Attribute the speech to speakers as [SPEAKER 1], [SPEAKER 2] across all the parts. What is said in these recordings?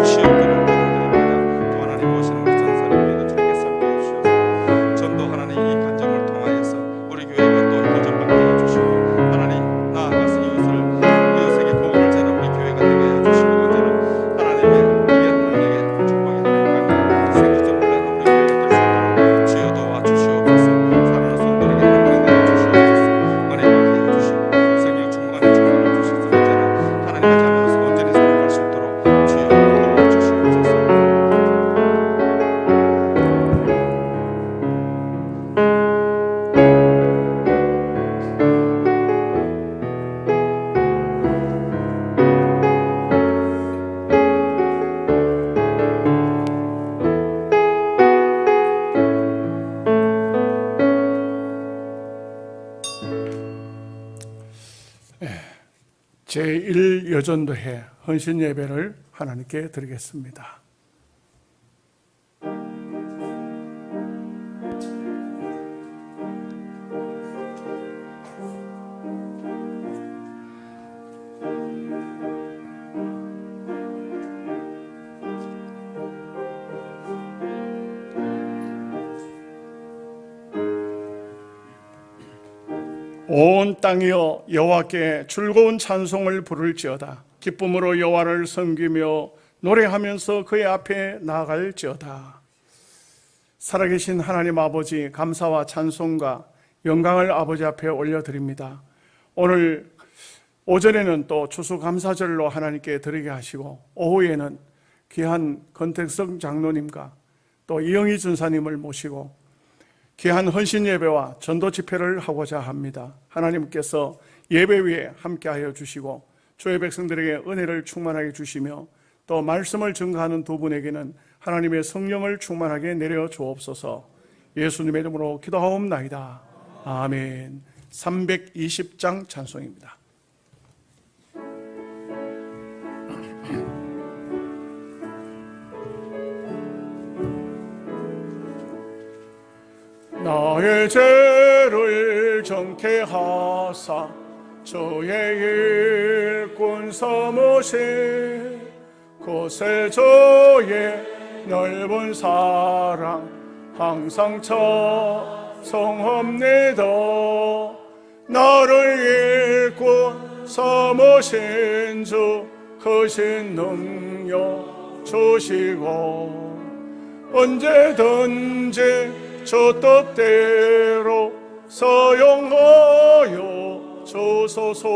[SPEAKER 1] 주시옵기를 기도드립니다. 또 하나님 오시는 우리 전사를 위해서 주님께 섬겨 주시옵소서. 전도 하나님 이 간정을 통하여서 우리 교회가 또 보존받게 해주시고 하나님 나아가서 이웃에게 복음을 전하는 우리 교회가 되게 해주시고 언제나 하나님의 하나님의 축복이 하나님 생기적으로 우리 교회가 될 수 있도록 주여 도와주시옵소서. 사랑하는 성도에게 하나님 내려주시옵소서. 은혜 받게 해주시고 성령 충만한 충만을 주셔서 언제나 하나님의 자녀로서 온전히 살아갈 수 있도록 주여 도와주시옵소서.
[SPEAKER 2] 제1여전도회 헌신 예배를 하나님께 드리겠습니다. 온 땅이여 여호와께 즐거운 찬송을 부를지어다. 기쁨으로 여호와를 섬기며 노래하면서 그의 앞에 나아갈지어다. 살아계신 하나님 아버지, 감사와 찬송과 영광을 아버지 앞에 올려드립니다. 오늘 오전에는 또 추수감사절로 하나님께 드리게 하시고 오후에는 귀한 권택성 장로님과 또 이영희 전사님을 모시고 귀한 헌신 예배와 전도 집회를 하고자 합니다. 하나님께서 예배 위에 함께하여 주시고 주의 백성들에게 은혜를 충만하게 주시며 또 말씀을 증거하는 두 분에게는 하나님의 성령을 충만하게 내려 주옵소서. 예수님의 이름으로 기도하옵나이다. 아멘. 320장 찬송입니다. 나의 죄를 정케 하사 주의 일꾼 삼으신 곳에 저의 넓은 사랑 항상 찬송합니다. 나를 일꾼 삼으신 주 크신 능력 주시고 언제든지 주 뜻대로 사용하여 주소서.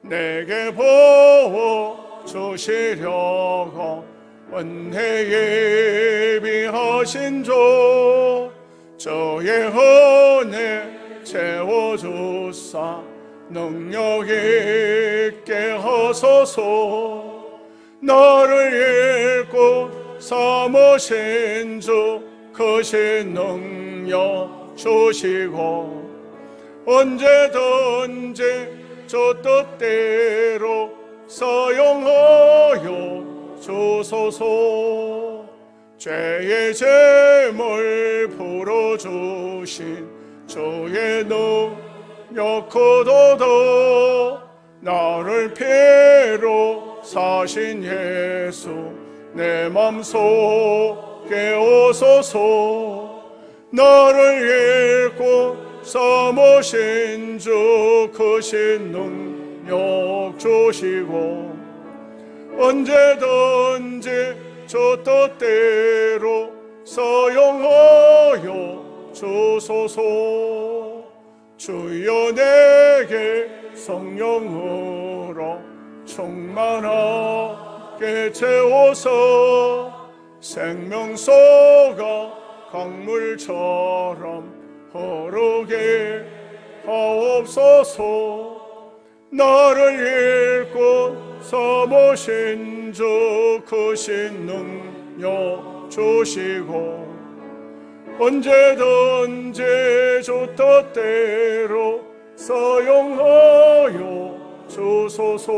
[SPEAKER 2] 내게 보호 주시려고 은혜 예비하신 주 주의 은혜 채워주사 능력 있게 하소서. 나를 일꾼 삼으신 주 크신 능력 주시고 언제든지 주 뜻대로 사용하여 주소서. 죄의 죄물 풀어주신 주의 능력 크도다. 나를 피로 사신 예수 내 맘속에 오소서. 나를 일꾼 삼으신 주 크신 능력 주시고 언제든지 주 뜻대로 사용하여 주소서. 주여 내게 성령으로 충만하게 채워서 생명수가 강물처럼 흐르게 하옵소서. 나를 일꾼 삼으신 주 크신 능력 주시고 언제든지 주 뜻대로 사용하여 주소서.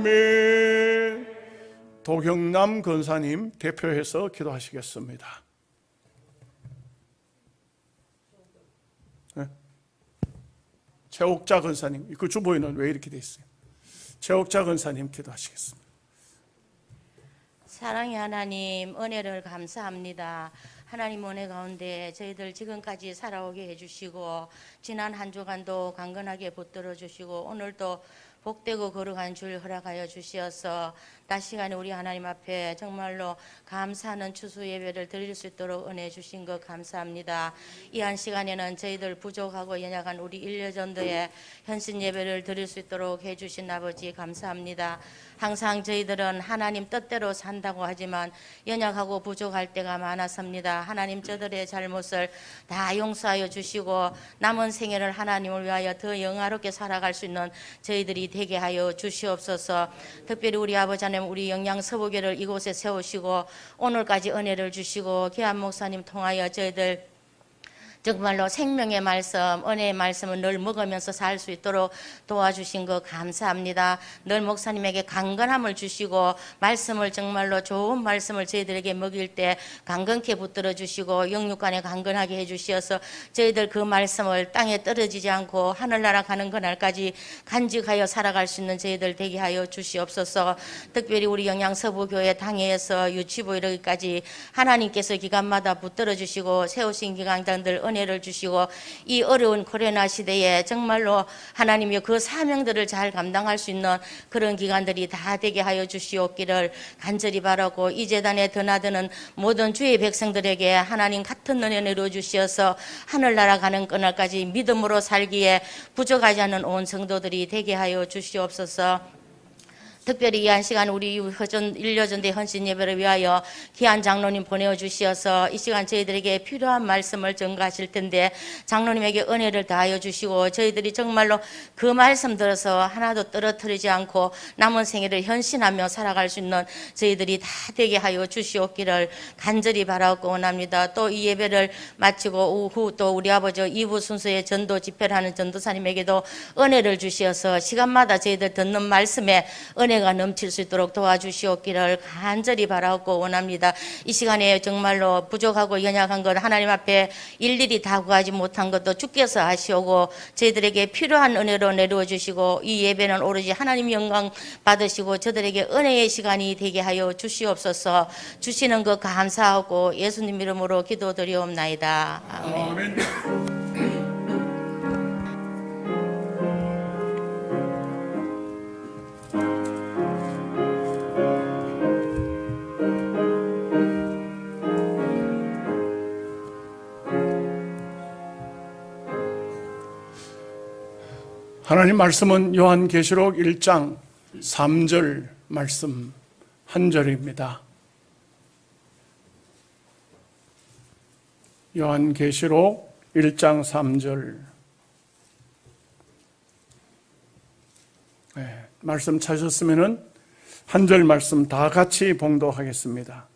[SPEAKER 2] 아멘. 도경남 권사님 대표해서 기도하시겠습니다. 최옥자 권사님, 그 주보에는 왜 이렇게 돼 있어요? 최옥자 권사님 기도하시겠습니다.
[SPEAKER 3] 사랑의 하나님, 은혜를 감사합니다. 하나님 은혜 가운데 저희들 지금까지 살아오게 해주시고 지난 한 주간도 강건하게 붙들어 주시고 오늘도 복되고 거룩한 줄 허락하여 주시어서 다시 시간에 우리 하나님 앞에 정말로 감사하는 추수 예배를 드릴 수 있도록 은혜 주신 것 감사합니다. 이 한 시간에는 저희들 부족하고 연약한 우리 일여전도에 현신 예배를 드릴 수 있도록 해주신 아버지 감사합니다. 항상 저희들은 하나님 뜻대로 산다고 하지만 연약하고 부족할 때가 많았습니다. 하나님 저들의 잘못을 다 용서하여 주시고 남은 생애를 하나님을 위하여 더 영화롭게 살아갈 수 있는 저희들이 되게 하여 주시옵소서. 특별히 우리 아버지 하나님 우리 영양서부교를 이곳에 세우시고 오늘까지 은혜를 주시고 귀한 목사님 통하여 저희들 정말로 생명의 말씀, 은혜의 말씀을 늘 먹으면서 살 수 있도록 도와주신 것 감사합니다. 늘 목사님에게 강건함을 주시고 말씀을 정말로 좋은 말씀을 저희들에게 먹일 때 강건케 붙들어 주시고 영육간에 강건하게 해주시어서 저희들 그 말씀을 땅에 떨어지지 않고 하늘나라 가는 그날까지 간직하여 살아갈 수 있는 저희들 되게 하여 주시옵소서. 특별히 우리 영양서부교회 당회에서 유치부 이르기까지 하나님께서 기간마다 붙들어 주시고 세우신 기강장들 은혜를 주시고 이 어려운 코로나 시대에 정말로 하나님이 그 사명들을 잘 감당할 수 있는 그런 기관들이 다 되게 하여 주시옵기를 간절히 바라고 이 재단에 드나드는 모든 주의 백성들에게 하나님 같은 은혜를 이루어 주시어서 하늘나라 가는 그날까지 믿음으로 살기에 부족하지 않은 온 성도들이 되게 하여 주시옵소서. 특별히 이 한 시간 우리 일여전대 헌신 예배를 위하여 귀한 장로님 보내주시어서 이 시간 저희들에게 필요한 말씀을 전가하실 텐데 장로님에게 은혜를 다하여 주시고 저희들이 정말로 그 말씀 들어서 하나도 떨어뜨리지 않고 남은 생애를 헌신하며 살아갈 수 있는 저희들이 다 되게 하여 주시옵기를 간절히 바라고 원합니다. 또 이 예배를 마치고 오후 또 우리 아버지 2부 순서의 전도 집회를 하는 전도사님에게도 은혜를 주시어서 시간마다 저희들 듣는 말씀에 은혜가 넘칠 수 있도록 도와주시옵기를 간절히 바라고 원합니다. 이 시간에 정말로 부족하고 연약한 것 하나님 앞에 일일이 다 구하지 못한 것도 주께서 아시오고 저희들에게 필요한 은혜로 내려워 주시고 이 예배는 오로지 하나님 영광 받으시고 저들에게 은혜의 시간이 되게 하여 주시옵소서. 주시는 것 감사하고 예수님 이름으로 기도드리옵나이다. 아멘.
[SPEAKER 2] 아멘. 하나님 말씀은 요한계시록 1장 3절 말씀 한 절입니다. 요한계시록 1장 3절 말씀 찾으셨으면 한 절 말씀 다 같이 봉독하겠습니다.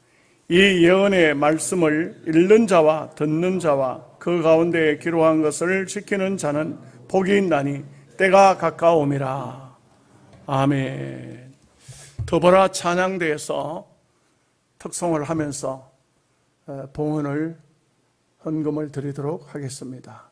[SPEAKER 2] 이 예언의 말씀을 읽는 자와 듣는 자와 그 가운데 기록한 것을 지키는 자는 복이 있나니 때가 가까움이라. 아멘. 더불어 찬양대에서 특송을 하면서 봉헌을 헌금을 드리도록 하겠습니다.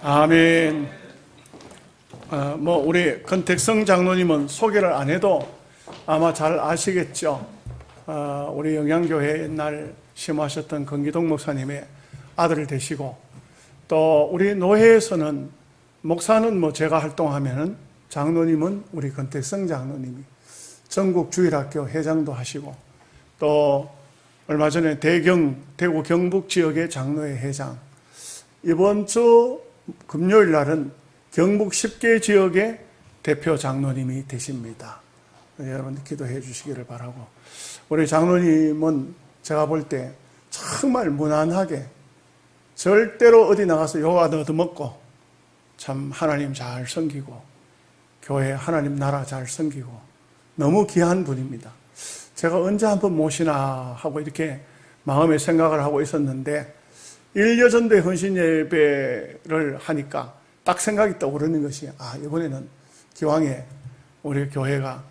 [SPEAKER 2] 아멘. 우리 건택성 장로님은 소개를 안 해도 아마 잘 아시겠죠. 우리 영양교회 옛날 심하셨던 건기동 목사님의 아들을 되시고, 또 우리 노회에서는 목사는 제가 활동하면은 장로님은 우리 건택성 장로님이 전국 주일학교 회장도 하시고, 또 얼마 전에 대구 경북 지역의 장로회 회장, 이번 주 금요일 날은 경북 10개 지역의 대표 장로님이 되십니다. 여러분 기도해 주시기를 바라고, 우리 장로님은 제가 볼 때 정말 무난하게 절대로 어디 나가서 욕 안 얻어먹고 참 하나님 잘 섬기고 교회 하나님 나라 잘 섬기고 너무 귀한 분입니다. 제가 언제 한번 모시나 하고 이렇게 마음에 생각을 하고 있었는데, 일여전도회 헌신 예배를 하니까 딱 생각이 떠오르는 것이, 이번에는 기왕에 우리 교회가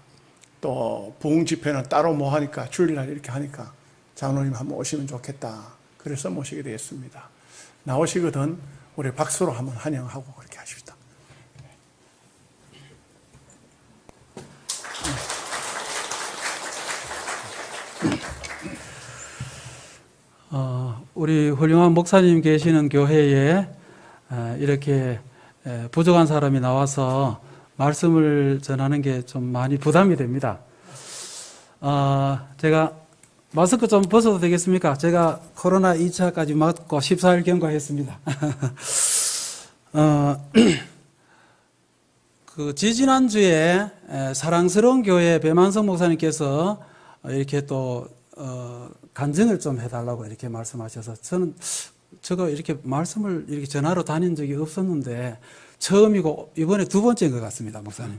[SPEAKER 2] 또 부흥 집회는 따로 뭐 하니까 주일날 이렇게 하니까 장로님 한번 오시면 좋겠다. 그래서 모시게 되었습니다. 나오시거든 우리 박수로 한번 환영하고 그렇게 하십시다.
[SPEAKER 4] 우리 훌륭한 목사님 계시는 교회에 이렇게 부족한 사람이 나와서 말씀을 전하는 게 좀 많이 부담이 됩니다. 제가 마스크 좀 벗어도 되겠습니까? 제가 코로나 2차까지 맞고 14일 경과했습니다. 지지난주에 사랑스러운 교회 배만성 목사님께서 이렇게 또 간증을 좀 해달라고 이렇게 말씀하셔서, 저거 이렇게 말씀을 이렇게 전화로 다닌 적이 없었는데 처음이고 이번에 두 번째인 것 같습니다, 목사님.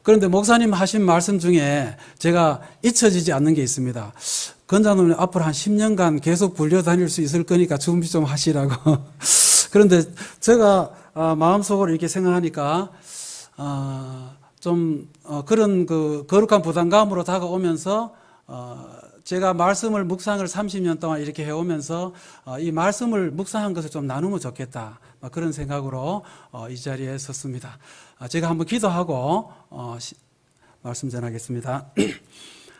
[SPEAKER 4] 그런데 목사님 하신 말씀 중에 제가 잊혀지지 않는 게 있습니다. 건장님은 앞으로 한 10년간 계속 불려다닐 수 있을 거니까 준비 좀 하시라고. 그런데 제가 마음속으로 이렇게 생각하니까 그런 거룩한 부담감으로 다가오면서 제가 말씀을 묵상을 30년 동안 이렇게 해오면서 이 말씀을 묵상한 것을 좀 나누면 좋겠다, 그런 생각으로 이 자리에 섰습니다. 제가 한번 기도하고 말씀 전하겠습니다.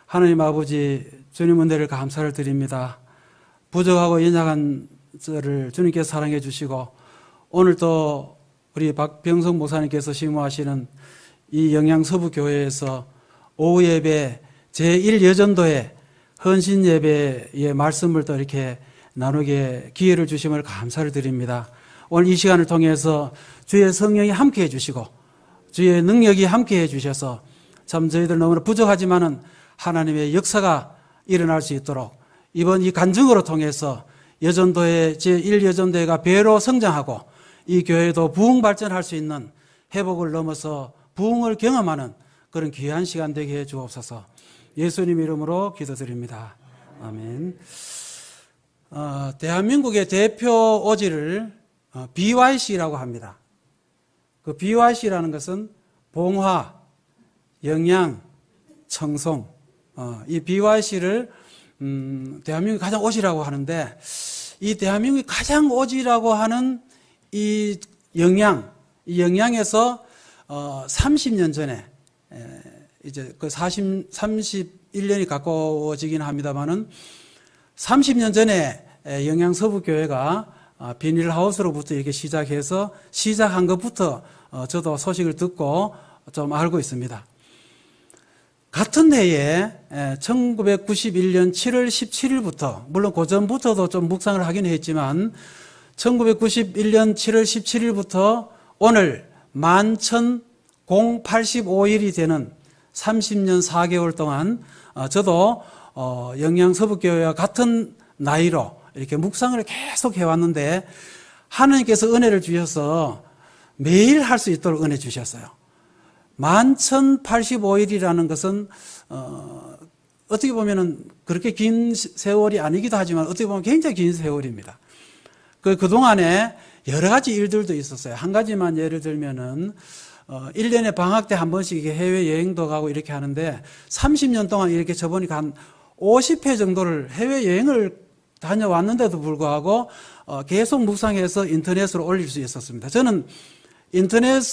[SPEAKER 4] 하나님 아버지, 주님 은혜를 감사를 드립니다. 부족하고 연약한 저를 주님께서 사랑해 주시고, 오늘 또 우리 박병성 목사님께서 심호하시는 이 영양서부교회에서 오후 예배 제1여전도회 헌신 예배의 말씀을 또 이렇게 나누게 기회를 주심을 감사를 드립니다. 오늘 이 시간을 통해서 주의 성령이 함께해 주시고 주의 능력이 함께해 주셔서 참 저희들 너무나 부족하지만은 하나님의 역사가 일어날 수 있도록 이번 이 간증으로 통해서 여전도회 제1여전도회가 배로 성장하고 이 교회도 부흥 발전할 수 있는 회복을 넘어서 부흥을 경험하는 그런 귀한 시간 되게 해 주옵소서. 예수님 이름으로 기도드립니다. 아멘. 대한민국의 대표 오지를 BYC라고 합니다. 그 BYC라는 것은 봉화, 영양, 청송, 이 BYC를 대한민국이 가장 오지라고 하는데, 이 대한민국이 가장 오지라고 하는 이 영양에서 30년 전에 이제 그 31년이 가까워지긴 합니다만은 30년 전에 영양서부교회가 비닐하우스로부터 이렇게 시작한 것부터 저도 소식을 듣고 좀 알고 있습니다. 같은 해에 1991년 7월 17일부터, 물론 그 전부터도 좀 묵상을 하긴 했지만 1991년 7월 17일부터 오늘 11,085일이 되는 30년 4개월 동안 저도 영양서부교회와 같은 나이로 이렇게 묵상을 계속 해왔는데, 하나님께서 은혜를 주셔서 매일 할 수 있도록 은혜 주셨어요. 11,085일이라는 것은 어떻게 보면은 그렇게 긴 세월이 아니기도 하지만 어떻게 보면 굉장히 긴 세월입니다. 그동안에 여러 가지 일들도 있었어요. 한 가지만 예를 들면은 1년에 방학 때 한 번씩 해외여행도 가고 이렇게 하는데 30년 동안 이렇게 저보니까 한 50회 정도를 해외여행을 다녀왔는데도 불구하고 계속 묵상해서 인터넷으로 올릴 수 있었습니다. 저는 인터넷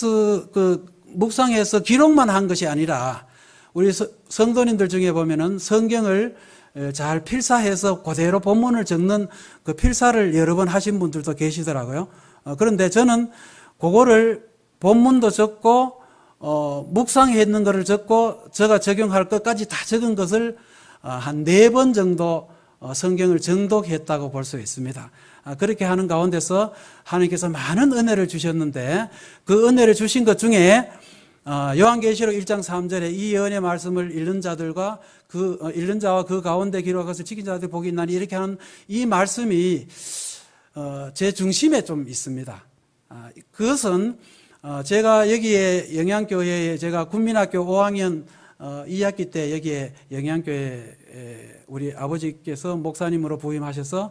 [SPEAKER 4] 묵상해서 기록만 한 것이 아니라 우리 성도님들 중에 보면은 성경을 잘 필사해서 그대로 본문을 적는 그 필사를 여러 번 하신 분들도 계시더라고요. 그런데 저는 그거를 본문도 적고 묵상했는 것을 적고 제가 적용할 것까지 다 적은 것을 한 4번 정도 성경을 정독했다고 볼 수 있습니다. 그렇게 하는 가운데서 하나님께서 많은 은혜를 주셨는데 그 은혜를 주신 것 중에 요한계시록 1장 3절에 이 예언의 말씀을 읽는 자들과 읽는 자와 그 가운데 기록해서 지킨 자들 복이 있나니 이렇게 하는 이 말씀이 제 중심에 좀 있습니다. 그것은 제가 여기에 영양교회에 제가 국민학교 5학년 2학기 때 여기에 영양교회 우리 아버지께서 목사님으로 부임하셔서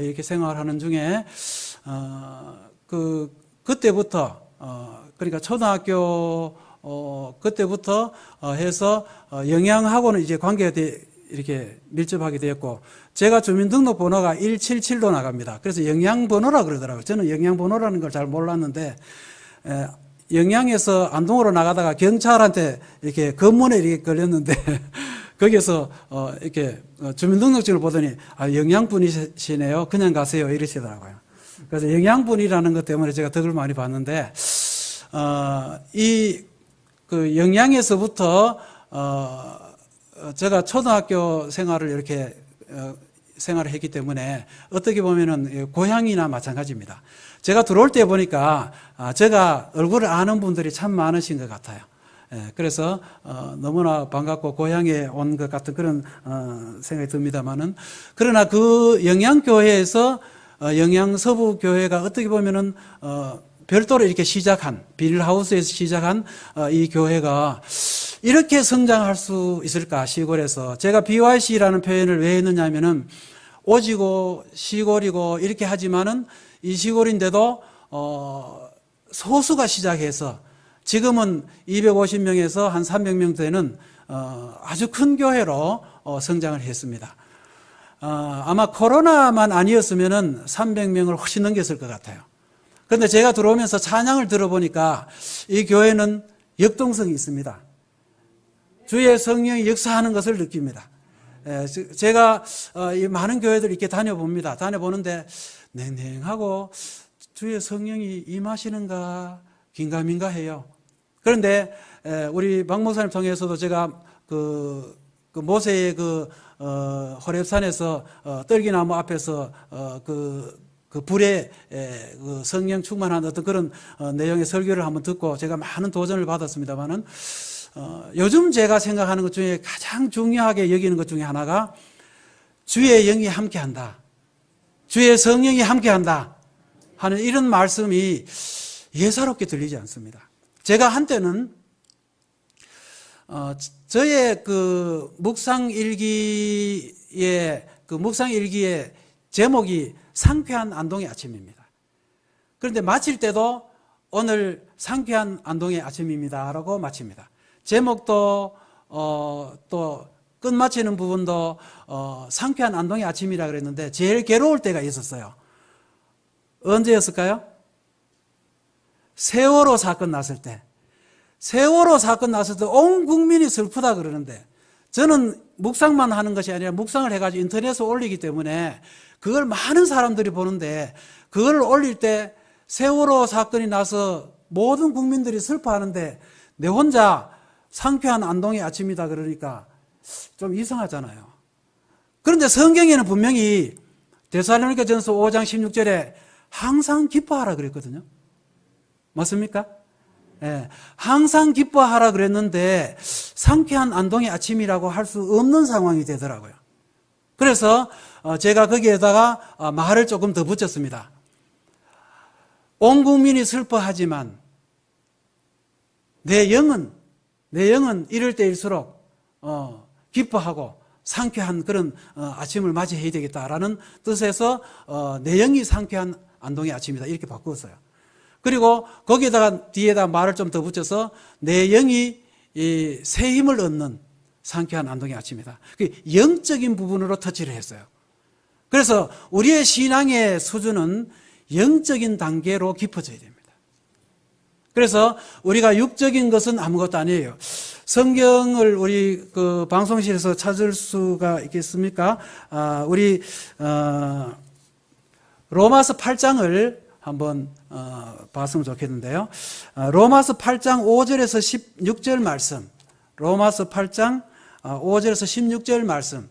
[SPEAKER 4] 이렇게 생활하는 중에 그때부터 그러니까 초등학교 그때부터 해서 영양하고는 이제 관계가 이렇게 밀접하게 되었고 제가 주민등록번호가 177로 나갑니다. 그래서 영양번호라 그러더라고요. 저는 영양번호라는 걸 잘 몰랐는데 영양에서 안동으로 나가다가 경찰한테 이렇게 검문에 이렇게 걸렸는데 거기서 이렇게 주민등록증을 보더니 영양분이시네요. 그냥 가세요. 이러시더라고요. 그래서 영양분이라는 것 때문에 제가 덕을 많이 봤는데 그 영양에서부터 제가 초등학교 생활을 이렇게 생활을 했기 때문에 어떻게 보면은 고향이나 마찬가지입니다. 제가 들어올 때 보니까 제가 얼굴을 아는 분들이 참 많으신 것 같아요. 그래서 너무나 반갑고 고향에 온 것 같은 그런 생각이 듭니다만은 그러나 그 영양교회에서 영양서부교회가 어떻게 보면은 별도로 이렇게 시작한 빌하우스에서 시작한 이 교회가 이렇게 성장할 수 있을까 시골에서 제가 BYC라는 표현을 왜 했느냐 하면은 오지고 시골이고 이렇게 하지만은 이 시골인데도 소수가 시작해서 지금은 250명에서 한 300명 되는 아주 큰 교회로 성장을 했습니다. 아마 코로나만 아니었으면은 300명을 훨씬 넘겼을 것 같아요. 그런데 제가 들어오면서 찬양을 들어보니까 이 교회는 역동성이 있습니다. 주의 성령이 역사하는 것을 느낍니다. 제가 이 많은 교회들 이렇게 다녀봅니다. 다녀보는데 냉랭하고 주의 성령이 임하시는가 긴가민가 해요. 그런데 우리 박 목사님 통해서도 제가 그 모세의 호렙산에서 떨기나무 앞에서 그 불에 그 성령 충만한 어떤 그런 내용의 설교를 한번 듣고 제가 많은 도전을 받았습니다만은 요즘 제가 생각하는 것 중에 가장 중요하게 여기는 것 중에 하나가 주의 영이 함께한다. 주의 성령이 함께한다 하는 이런 말씀이 예사롭게 들리지 않습니다. 제가 한때는 저의 그 묵상일기의 제목이 상쾌한 안동의 아침입니다. 그런데 마칠 때도 오늘 상쾌한 안동의 아침입니다라고 마칩니다. 제목도 또 끝마치는 부분도 상쾌한 안동의 아침이라 그랬는데 제일 괴로울 때가 있었어요. 언제였을까요? 세월호 사건 났을 때. 세월호 사건 났을 때 온 국민이 슬프다 그러는데 저는 묵상만 하는 것이 아니라 묵상을 해가지고 인터넷에 올리기 때문에 그걸 많은 사람들이 보는데 그걸 올릴 때 세월호 사건이 나서 모든 국민들이 슬퍼하는데 내 혼자 상쾌한 안동의 아침이다 그러니까 좀 이상하잖아요. 그런데 성경에는 분명히 데살로니가전서 5장 16절에 항상 기뻐하라 그랬거든요. 맞습니까? 예, 항상 기뻐하라 그랬는데 상쾌한 안동의 아침이라고 할 수 없는 상황이 되더라고요. 그래서 제가 거기에다가 말을 조금 더 붙였습니다. 온 국민이 슬퍼하지만 내 영은 이럴 때일수록 기뻐하고 상쾌한 그런 아침을 맞이해야 되겠다라는 뜻에서 내 영이 상쾌한 안동의 아침이다 이렇게 바꾸었어요. 그리고 거기에다가 뒤에다 말을 좀 더 붙여서 내 영이 새 힘을 얻는 상쾌한 안동의 아침이다. 영적인 부분으로 터치를 했어요. 그래서 우리의 신앙의 수준은 영적인 단계로 깊어져야 됩니다. 그래서 우리가 육적인 것은 아무것도 아니에요. 성경을 우리 그 방송실에서 찾을 수가 있겠습니까? 우리 로마서 8장을 한번 봤으면 좋겠는데요. 로마서 8장 5절에서 16절 말씀. 로마서 8장 5절에서 16절 말씀.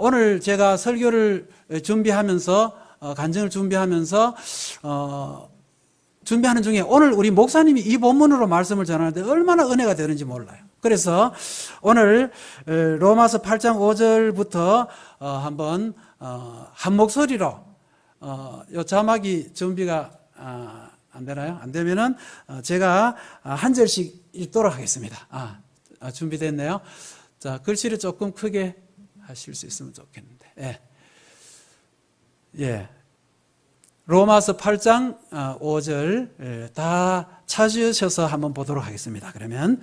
[SPEAKER 4] 오늘 제가 설교를 준비하면서 간증을 준비하면서 준비하는 중에 오늘 우리 목사님이 이 본문으로 말씀을 전하는데 얼마나 은혜가 되는지 몰라요. 그래서 오늘 로마서 8장 5절부터 한번 한 목소리로 요 자막이 준비가 안 되나요? 안 되면은 제가 한 절씩 읽도록 하겠습니다. 준비됐네요. 자, 글씨를 조금 크게 하실 수 있으면 좋겠는데. 예. 예. 로마서 8장 5절 다 찾으셔서 한번 보도록 하겠습니다. 그러면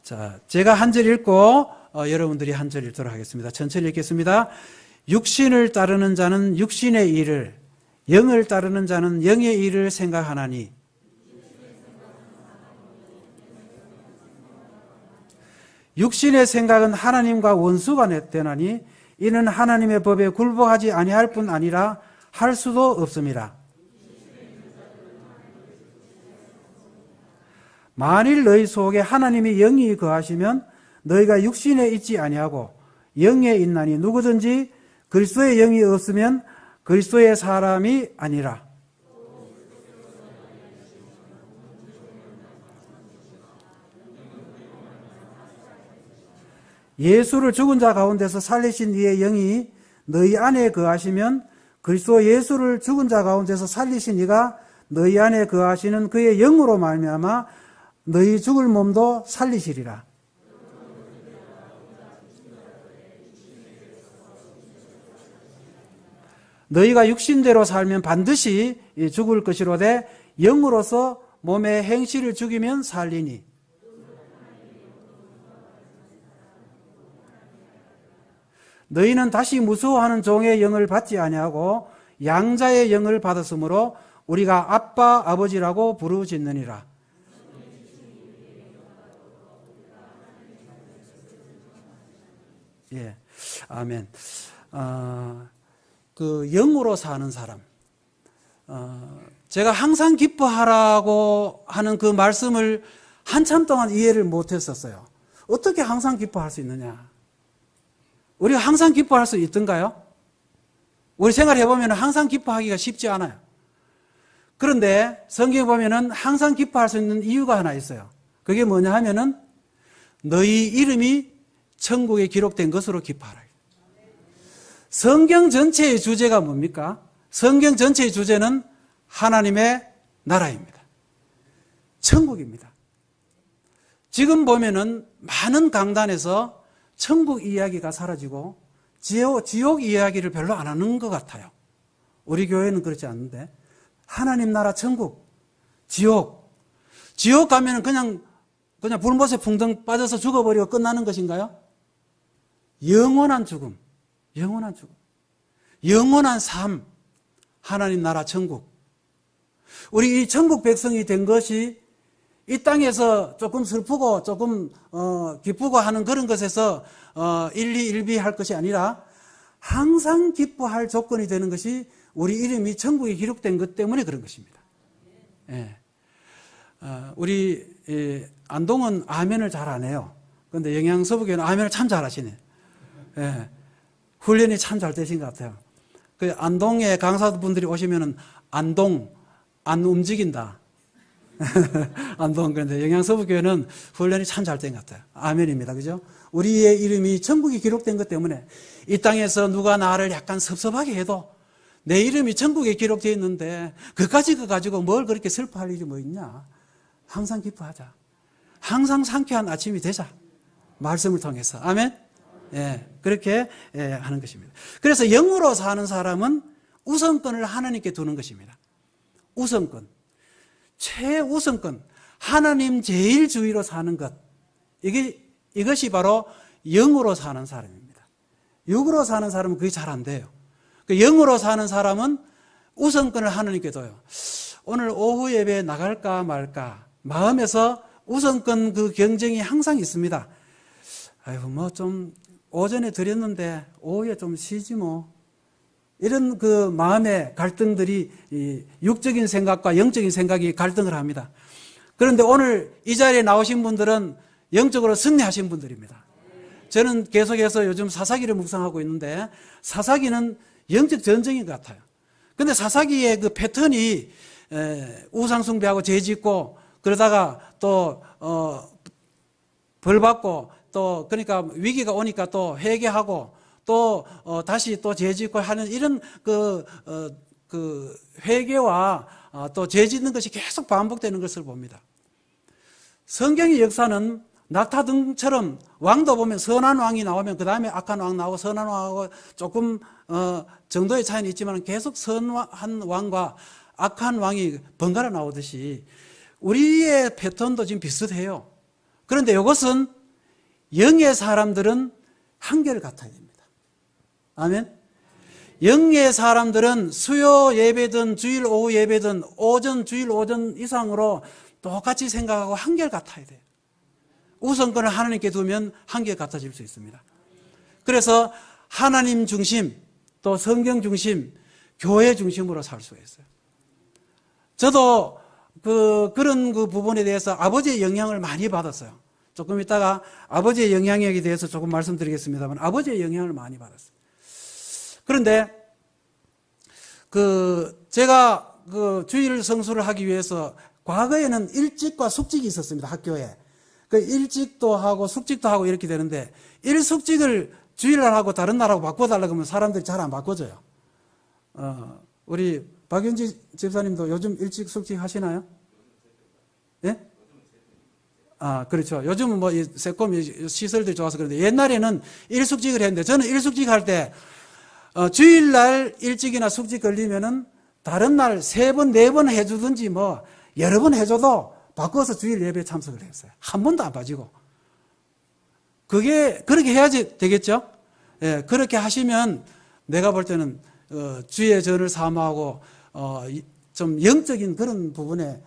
[SPEAKER 4] 자, 제가 한 절 읽고 여러분들이 한 절 읽도록 하겠습니다. 천천히 읽겠습니다. 육신을 따르는 자는 육신의 일을, 영을 따르는 자는 영의 일을 생각하나니 육신의 생각은 하나님과 원수가 되나니 이는 하나님의 법에 굴복하지 아니할 뿐 아니라 할 수도 없습니다. 만일 너희 속에 하나님의 영이 거하시면 너희가 육신에 있지 아니하고 영에 있나니 누구든지 그리스도의 영이 없으면 그리스도의 사람이 아니라. 예수를 죽은 자 가운데서 살리신 이의 영이 너희 안에 거하시면 그리스도 예수를 죽은 자 가운데서 살리신 이가 너희 안에 거하시는 그의 영으로 말미암아 너희 죽을 몸도 살리시리라. 너희가 육신대로 살면 반드시 죽을 것이로되 영으로서 몸의 행실을 죽이면 살리니. 너희는 다시 무수하는 종의 영을 받지 아니하고 양자의 영을 받았으므로 우리가 아빠 아버지라고 부르짖느니라. 예, 아멘. 그 영으로 사는 사람. 제가 항상 기뻐하라고 하는 그 말씀을 한참 동안 이해를 못했었어요. 어떻게 항상 기뻐할 수 있느냐? 우리가 항상 기뻐할 수 있던가요? 우리 생활해 보면 항상 기뻐하기가 쉽지 않아요. 그런데 성경에 보면은 항상 기뻐할 수 있는 이유가 하나 있어요. 그게 뭐냐 하면은 너희 이름이 천국에 기록된 것으로 기뻐하라. 성경 전체의 주제가 뭡니까? 성경 전체의 주제는 하나님의 나라입니다. 천국입니다. 지금 보면은 많은 강단에서 천국 이야기가 사라지고 지옥 이야기를 별로 안 하는 것 같아요. 우리 교회는 그렇지 않는데 하나님 나라 천국, 지옥 가면은 그냥 불못에 풍덩 빠져서 죽어버리고 끝나는 것인가요? 영원한 죽음, 영원한 삶, 하나님 나라 천국. 우리 이 천국 백성이 된 것이 이 땅에서 조금 슬프고 조금 기쁘고 하는 그런 것에서 일비할 것이 아니라 항상 기뻐할 조건이 되는 것이 우리 이름이 천국에 기록된 것 때문에 그런 것입니다. 예. 우리 안동은 아멘을 잘 안 해요. 그런데 영양서부교는 아멘을 참 잘하시네. 예. 훈련이 참 잘 되신 것 같아요. 그 안동에 강사분들이 오시면은 안 움직인다. 안동. 그런데 영양서부교회는 훈련이 참 잘 된 것 같아요. 아멘입니다. 그죠? 우리의 이름이 천국에 기록된 것 때문에 이 땅에서 누가 나를 약간 섭섭하게 해도 내 이름이 천국에 기록되어 있는데 그까지 그 가지고 뭘 그렇게 슬퍼할 일이 뭐 있냐. 항상 기뻐하자. 항상 상쾌한 아침이 되자. 말씀을 통해서. 아멘? 예, 그렇게 하는 것입니다. 그래서 영으로 사는 사람은 우선권을 하나님께 두는 것입니다. 우선권. 최우선권. 하나님 제일주의로 사는 것. 이것이 바로 영으로 사는 사람입니다. 육으로 사는 사람은 그게 잘 안 돼요. 그 영으로 사는 사람은 우선권을 하나님께 둬요. 오늘 오후 예배에 나갈까 말까 마음에서 우선권 그 경쟁이 항상 있습니다. 아이고 뭐 좀 오전에 드렸는데 오후에 좀 쉬지 뭐. 이런 그 마음의 갈등들이 이 육적인 생각과 영적인 생각이 갈등을 합니다. 그런데 오늘 이 자리에 나오신 분들은 영적으로 승리하신 분들입니다. 저는 계속해서 요즘 사사기를 묵상하고 있는데 사사기는 영적 전쟁인 것 같아요. 근데 사사기의 그 패턴이 우상숭배하고 죄짓고 그러다가 또 벌받고 또 그러니까 위기가 오니까 또 회개하고 또 다시 또 죄짓고 하는 이런 그 회개와 또 죄짓는 것이 계속 반복되는 것을 봅니다. 성경의 역사는 낙타등처럼 왕도 보면 선한 왕이 나오면 그 다음에 악한 왕 나오고 선한 왕하고 조금 정도의 차이는 있지만 계속 선한 왕과 악한 왕이 번갈아 나오듯이 우리의 패턴도 지금 비슷해요. 그런데 이것은 영의 사람들은 한결 같아야 됩니다. 아멘. 영의 사람들은 수요 예배든 주일 오후 예배든 오전 주일 오전 이상으로 똑같이 생각하고 한결 같아야 돼요. 우선권을 하나님께 두면 한결 같아질 수 있습니다. 그래서 하나님 중심 또 성경 중심 교회 중심으로 살 수가 있어요. 저도 그런 그 부분에 대해서 아버지의 영향을 많이 받았어요. 조금 이따가 아버지의 영향력에 대해서 조금 말씀드리겠습니다만 아버지의 영향을 많이 받았어요. 그런데 제가 주일 성수를 하기 위해서 과거에는 일직과 숙직이 있었습니다. 학교에. 일직도 하고 숙직도 하고 이렇게 되는데 일숙직을 주일날 하고 다른 날하고 바꿔달라고 하면 사람들이 잘 안 바꿔줘요. 우리 박윤지 집사님도 요즘 일직 숙직 하시나요? 예? 그렇죠. 요즘은 뭐 새콤 시설들이 좋아서 그런데 옛날에는 일숙직을 했는데 저는 일숙직 할 때 주일날 일찍이나 숙직 걸리면은 다른 날 3번, 4번 해주든지 뭐 여러 번 해줘도 바꿔서 주일 예배에 참석을 했어요. 한 번도 안 빠지고. 그렇게 해야지 되겠죠? 예, 그렇게 하시면 내가 볼 때는, 주의 전을 사모하고, 좀 영적인 그런 부분에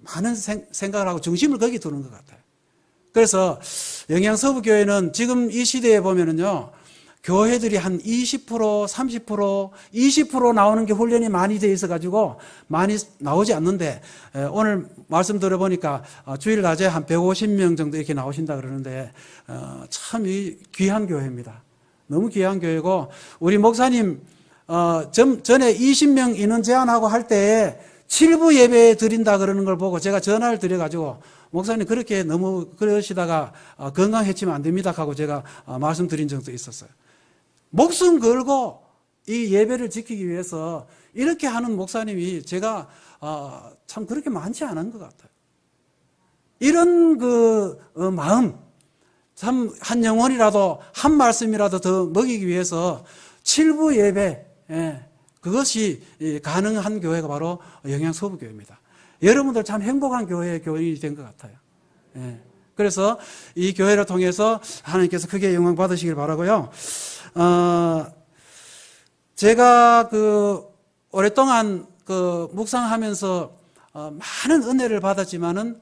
[SPEAKER 4] 많은 생각을 하고 중심을 거기 두는 것 같아요. 그래서 영양서부교회는 지금 이 시대에 보면은요, 교회들이 한 20%, 30%, 20% 나오는 게 훈련이 많이 돼 있어가지고 많이 나오지 않는데 오늘 말씀 들어보니까 주일 낮에 한 150명 정도 이렇게 나오신다 그러는데 참 귀한 교회입니다. 너무 귀한 교회고 우리 목사님 전에 20명 인원 제한하고 할 때 7부 예배 드린다 그러는 걸 보고 제가 전화를 드려가지고 목사님 그렇게 너무 그러시다가 건강해지면 안 됩니다 하고 제가 말씀드린 적도 있었어요. 목숨 걸고 이 예배를 지키기 위해서 이렇게 하는 목사님이 제가 참 그렇게 많지 않은 것 같아요. 이런 마음, 참 한 영혼이라도 한 말씀이라도 더 먹이기 위해서 7부 예배, 그것이 가능한 교회가 바로 영양서부교회입니다. 여러분들 참 행복한 교인이 된 것 같아요. 그래서 이 교회를 통해서 하나님께서 크게 영광 받으시길 바라고요. 제가 오랫동안 묵상하면서 많은 은혜를 받았지만은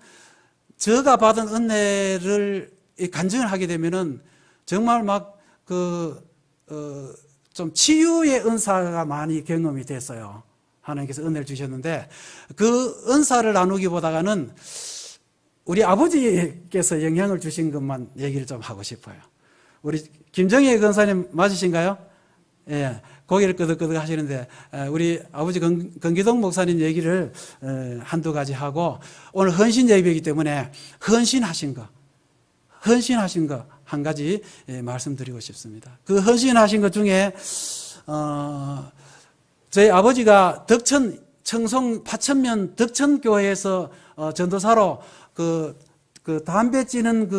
[SPEAKER 4] 제가 받은 은혜를 간증을 하게 되면은 정말 좀 치유의 은사가 많이 경험이 됐어요. 하나님께서 은혜를 주셨는데 그 은사를 나누기보다는 우리 아버지께서 영향을 주신 것만 얘기를 좀 하고 싶어요. 우리 김정희 권사님 맞으신가요? 예, 고개를 끄덕끄덕 하시는데 우리 아버지 건기동 목사님 얘기를 한두 가지 하고 오늘 헌신 예배이기 때문에 헌신하신 거 한 가지 말씀드리고 싶습니다. 그 헌신하신 것 중에 저희 아버지가 청송 파천면 덕천교회에서 전도사로 그 담배 찌는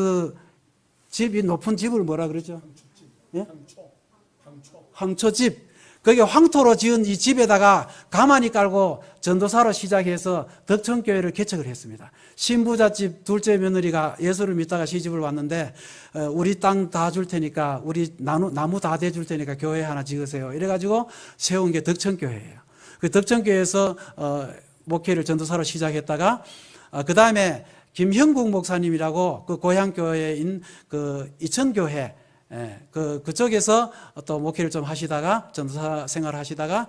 [SPEAKER 4] 집이 높은 집을 뭐라 그러죠? 예? 황초집. 거기 황토로 지은 이 집에다가 가만히 깔고 전도사로 시작해서 덕천교회를 개척을 했습니다. 신부잣집 둘째 며느리가 예수를 믿다가 시집을 왔는데 우리 땅 다 줄 테니까 우리 나무 다 대줄 테니까 교회 하나 지으세요. 이래가지고 세운 게 덕천교회예요. 그 덕천교회에서 목회를 전도사로 시작했다가 그 다음에 김형국 목사님이라고 그 고향교회인 그 이천교회 그쪽에서 또 목회를 좀 하시다가 전도사 생활을 하시다가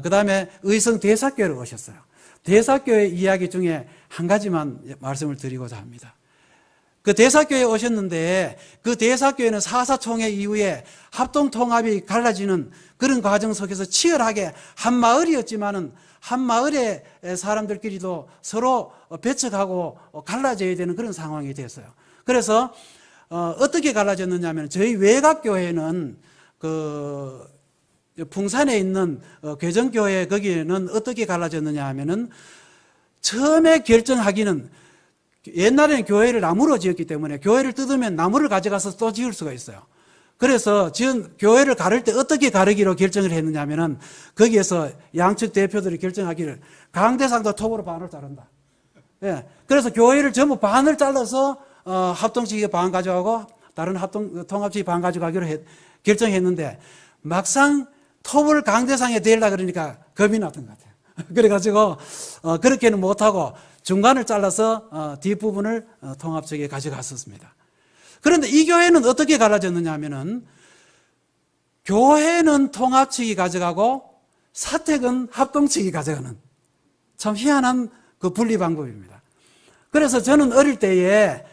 [SPEAKER 4] 그 다음에 의성 대사교회를 오셨어요. 대사교회 이야기 중에 한 가지만 말씀을 드리고자 합니다. 그 대사교회에 오셨는데 그 대사교회는 4.4 총회 이후에 합동통합이 갈라지는 그런 과정 속에서 치열하게 한 마을이었지만은 한 마을의 사람들끼리도 서로 배척하고 갈라져야 되는 그런 상황이 됐어요. 그래서 어떻게 갈라졌느냐 하면 저희 외곽교회는 그 풍산에 있는 괴정교회 거기에는 어떻게 갈라졌느냐 하면은 처음에 결정하기는 옛날에는 교회를 나무로 지었기 때문에 교회를 뜯으면 나무를 가져가서 또 지을 수가 있어요. 그래서 지은 교회를 가를 때 어떻게 가르기로 결정을 했느냐 하면은 거기에서 양측 대표들이 결정하기를 강대상도 톱으로 반을 자른다. 예. 그래서 교회를 전부 반을 잘라서 합동측이 반 가져가고 다른 통합측이 반 가져가기로 결정했는데 막상 톱을 강대상에 대려고 그러니까 겁이 났던 것 같아요. 그래가지고 그렇게는 못하고 중간을 잘라서 뒷부분을 통합측에 가져갔었습니다. 그런데 이 교회는 어떻게 갈라졌느냐 하면은 교회는 통합측이 가져가고 사택은 합동측이 가져가는 참 희한한 그 분리 방법입니다. 그래서 저는 어릴 때에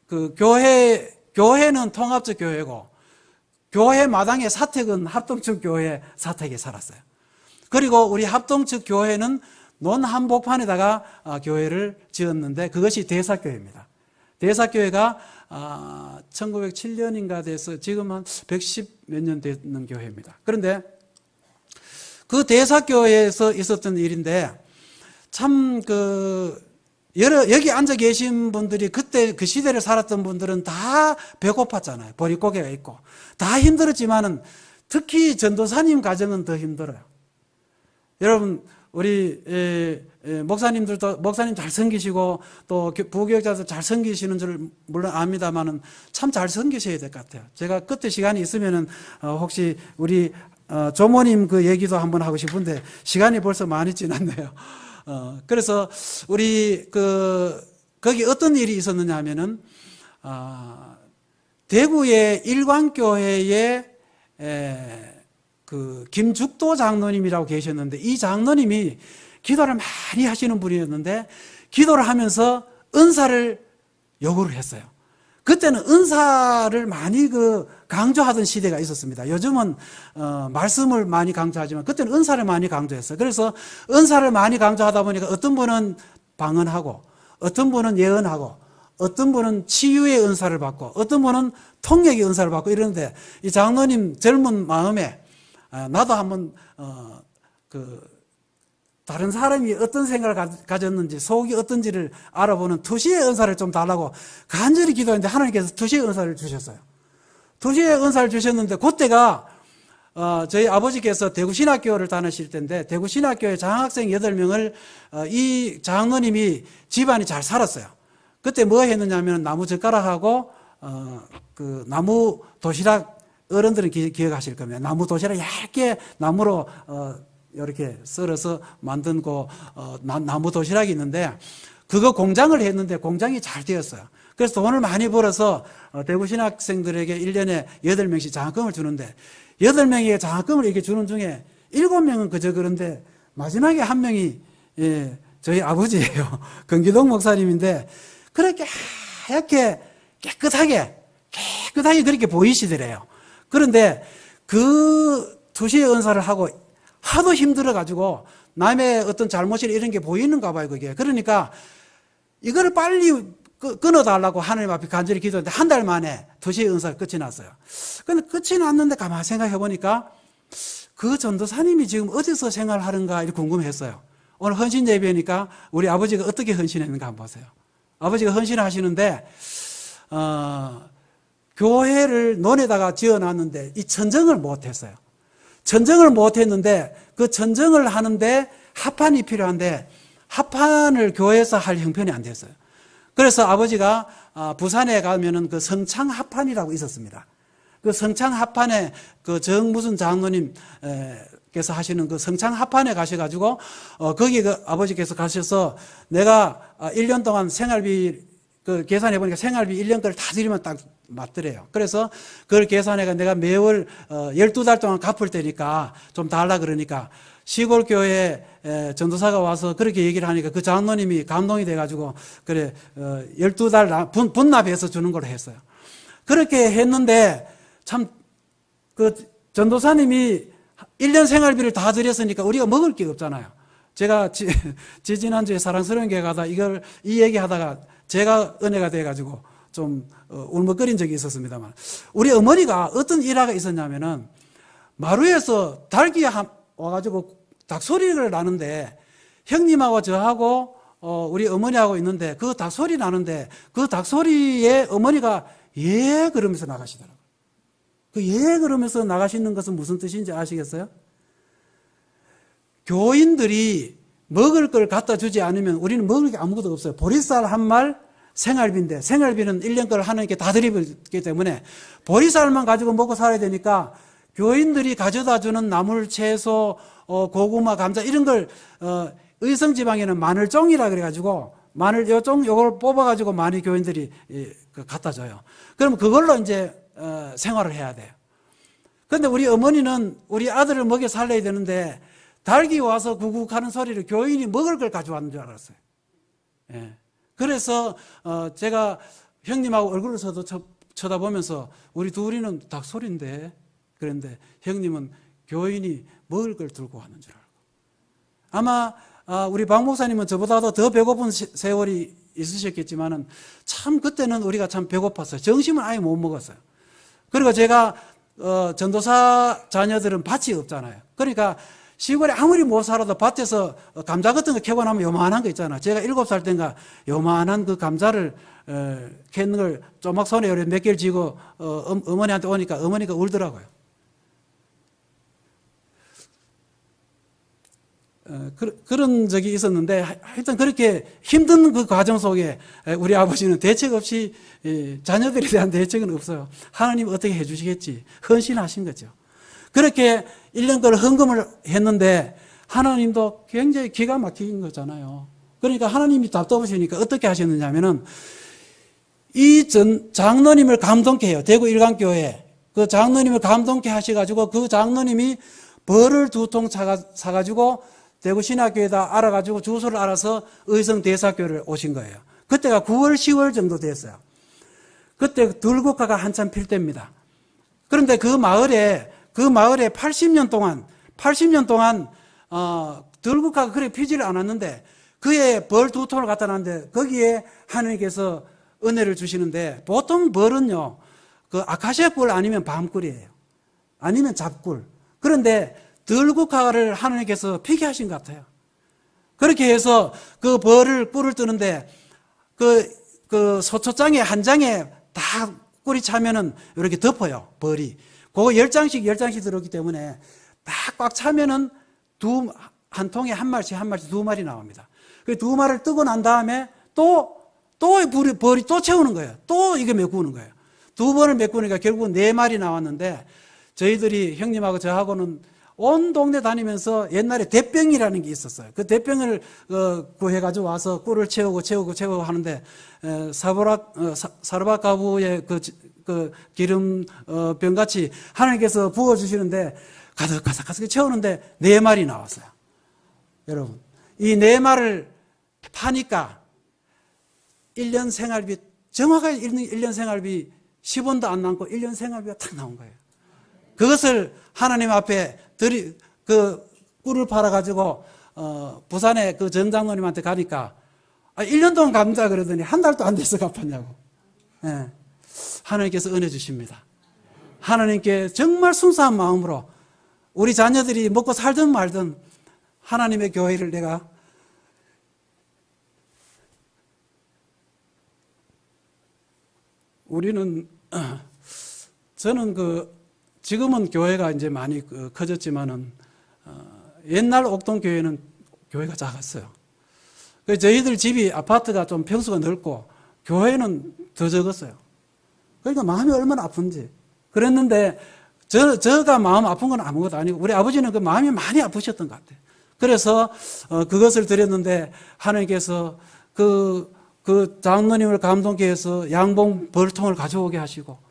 [SPEAKER 4] 그 교회는 통합적 교회고 교회 마당에 사택은 합동측 교회 사택에 살았어요. 그리고 우리 합동측 교회는 논 한복판에다가 교회를 지었는데 그것이 대사교회입니다. 대사교회가 1907년인가 돼서 지금 한 110 몇 년 되는 교회입니다. 그런데 그 대사교회에서 있었던 일인데 참 여기 앉아 계신 분들이 그때 그 시대를 살았던 분들은 다 배고팠잖아요. 보릿고개가 있고 다 힘들었지만은 특히 전도사님 가정은 더 힘들어요. 여러분 우리 목사님들도 목사님 잘 섬기시고 또 부교육자들 잘 섬기시는 줄 물론 압니다만은 참 잘 섬기셔야 될 것 같아요. 제가 그때 시간이 있으면은 혹시 우리 조모님 그 얘기도 한번 하고 싶은데 시간이 벌써 많이 지났네요. 그래서 우리 거기 어떤 일이 있었느냐 하면은 대구의 일광교회에 그 김죽도 장로님이라고 계셨는데 이 장로님이 기도를 많이 하시는 분이었는데 기도를 하면서 은사를 요구를 했어요. 그때는 은사를 많이 강조하던 시대가 있었습니다. 요즘은 말씀을 많이 강조하지만 그때는 은사를 많이 강조했어요. 그래서 은사를 많이 강조하다 보니까 어떤 분은 방언하고 어떤 분은 예언하고 어떤 분은 치유의 은사를 받고 어떤 분은 통역의 은사를 받고 이러는데 이 장로님 젊은 마음에 나도 한번 다른 사람이 어떤 생각을 가졌는지 속이 어떤지를 알아보는 투시의 은사를 좀 달라고 간절히 기도했는데 하나님께서 투시의 은사를 주셨어요. 투시의 은사를 주셨는데 그때가 저희 아버지께서 대구신학교를 다니실 때인데 대구신학교에 장학생 8명을 이 장로님이 집안이 잘 살았어요. 그때 뭐 했느냐 하면 나무 젓가락하고 그 나무 도시락 어른들은 기억하실 겁니다. 나무 도시락 얇게 나무로 이렇게 썰어서 만든 나무 도시락이 있는데 그거 공장을 했는데 공장이 잘 되었어요. 그래서 돈을 많이 벌어서 대구 신학생들에게 1년에 8명씩 장학금을 주는데 8명에게 장학금을 이렇게 주는 중에 7명은 그저 그런데 마지막에 한 명이 저희 아버지예요. 건기동 목사님인데 그렇게 하얗게 깨끗하게 그렇게 보이시더래요. 그런데 그 투시의 은사를 하고 하도 힘들어가지고 남의 어떤 잘못이나 이런 게 보이는가 봐요, 그게. 그러니까 이거를 빨리 끊어달라고 하나님 앞에 간절히 기도했는데 한 달 만에 투시의 은사가 끝이 났어요. 근데 끝이 났는데 가만히 생각해 보니까 그 전도사님이 지금 어디서 생활을 하는가 이렇게 궁금했어요. 오늘 헌신 예배니까 우리 아버지가 어떻게 헌신했는가 한번 보세요. 아버지가 헌신을 하시는데, 교회를 논에다가 지어놨는데 이 천정을 못했어요. 천정을 못했는데 그 천정을 하는데 합판이 필요한데 합판을 교회에서 할 형편이 안 됐어요. 그래서 아버지가 부산에 가면은 그 성창 합판이라고 있었습니다. 그 성창 합판에 그 정무순 장로님께서 하시는 그 성창 합판에 가셔가지고 거기 그 아버지께서 가셔서 내가 1년 동안 생활비 그 계산해 보니까 생활비 1년 거를 다 드리면 딱 맞더래요. 그래서 그걸 계산해가 내가 매월 12달 동안 갚을 테니까 좀 달라 그러니까 시골 교회 전도사가 와서 그렇게 얘기를 하니까 그 장로님이 감동이 돼가지고 그래 12달 분납해서 주는 걸로 했어요. 그렇게 했는데 참 그 전도사님이 1년 생활비를 다 드렸으니까 우리가 먹을 게 없잖아요. 제가 지난주에 사랑스러운 교회 가다 이 얘기 하다가 제가 은혜가 돼가지고 좀 울먹거린 적이 있었습니다만 우리 어머니가 어떤 일화가 있었냐면은 마루에서 닭이 와가지고 닭소리를 나는데 형님하고 저하고 우리 어머니하고 있는데 그 닭소리 나는데 그 닭소리에 어머니가 예 그러면서 나가시더라고요. 그 예 그러면서 나가시는 것은 무슨 뜻인지 아시겠어요? 교인들이 먹을 걸 갖다 주지 않으면 우리는 먹을 게 아무것도 없어요. 보리쌀 한 말 생활비인데 생활비는 1년 걸 하나님께 다 드리기 때문에 보리쌀만 가지고 먹고 살아야 되니까 교인들이 가져다 주는 나물, 채소, 고구마, 감자 이런 걸 의성지방에는 마늘종이라 그래가지고 마늘 요걸 뽑아가지고 많이 교인들이 갖다 줘요. 그럼 그걸로 이제 생활을 해야 돼요. 그런데 우리 어머니는 우리 아들을 먹여 살려야 되는데 닭이 와서 구국하는 소리를 교인이 먹을 걸 가져왔는 줄 알았어요. 예. 그래서 제가 형님하고 얼굴을 쳐다보면서 우리 둘이는 닭소리인데 그런데 형님은 교인이 먹을 걸 들고 왔는 줄 알고 아마 우리 박 목사님은 저보다도 더 배고픈 세월이 있으셨겠지만은 참 그때는 우리가 참 배고팠어요. 점심은 아예 못 먹었어요. 그리고 제가 전도사 자녀들은 밭이 없잖아요. 그러니까 시골에 아무리 못 살아도 밭에서 감자 같은 거 캐고 나면 요만한 거 있잖아. 제가 7살 때인가 요만한 그 감자를 캐는 걸 조막 손에 몇 개를 쥐고 어머니한테 오니까 어머니가 울더라고요. 그런 적이 있었는데 하여튼 그렇게 힘든 그 과정 속에 우리 아버지는 대책 없이 자녀들에 대한 대책은 없어요. 하나님 어떻게 해주시겠지 헌신하신 거죠. 그렇게 1년 걸 헌금을 했는데 하나님도 굉장히 기가 막힌 거잖아요. 그러니까 하나님이 답답하시니까 어떻게 하셨느냐 하면은 이 장로님을 감동케 해요. 대구 일강교회 그 장로님을 감동케 하셔가지고 그 장로님이 벌을 2통 사가지고 대구 신학교에다 알아가지고 주소를 알아서 의성대사교를 오신 거예요. 그때가 9월, 10월 정도 됐어요. 그때 들국화가 한참 필 때입니다. 그런데 그 마을에 80년 동안 들국화가 그렇게 피지를 않았는데 그의 벌 2톤을 갖다 놨는데 거기에 하나님께서 은혜를 주시는데 보통 벌은요 그 아카시아 꿀 아니면 밤꿀이에요. 아니면 잡꿀. 그런데 들국화를 하나님께서 피게 하신 것 같아요. 그렇게 해서 그 꿀을 뜨는데 그 소초장에 한 장에 다 꿀이 차면은 이렇게 덮어요. 벌이. 그거 10장씩 들어오기 때문에 다 꽉 차면은 한 통에 한 마리씩 2마리 나옵니다. 그 2마리를 뜨고 난 다음에 또 벌이 또 채우는 거예요. 또 이게 메꾸는 거예요. 2번을 메꾸니까 결국은 4마리 나왔는데 저희들이 형님하고 저하고는 온 동네 다니면서 옛날에 대병이라는 게 있었어요. 그 대병을 구해가지고 와서 꿀을 채우고 하는데 사르밧 가부의 그 기름 병같이 하나님께서 부어주시는데 가득 채우는데 4마리 나왔어요. 여러분 이 4마리를 파니까 1년 생활비 정확하게 1년 생활비 10원도 안 남고 1년 생활비가 탁 나온 거예요. 그것을 하나님 앞에 그 꿀을 팔아가지고 부산에 그 정장로님한테 가니까 1년 동안 갚는다 그러더니 한 달도 안 돼서 갚았냐고. 네. 하나님께서 은혜 주십니다. 하나님께 정말 순수한 마음으로 우리 자녀들이 먹고 살든 말든 하나님의 교회를 내가 우리는 저는 지금은 교회가 이제 많이 커졌지만은 옛날 옥동교회는 교회가 작았어요. 저희들 집이 아파트가 좀 평수가 넓고 교회는 더 적었어요. 그러니까 마음이 얼마나 아픈지. 그랬는데 저가 마음 아픈 건 아무것도 아니고 우리 아버지는 그 마음이 많이 아프셨던 것 같아요. 그래서 그것을 드렸는데 하나님께서 그 장로님을 감동케 해서 양봉 벌통을 가져오게 하시고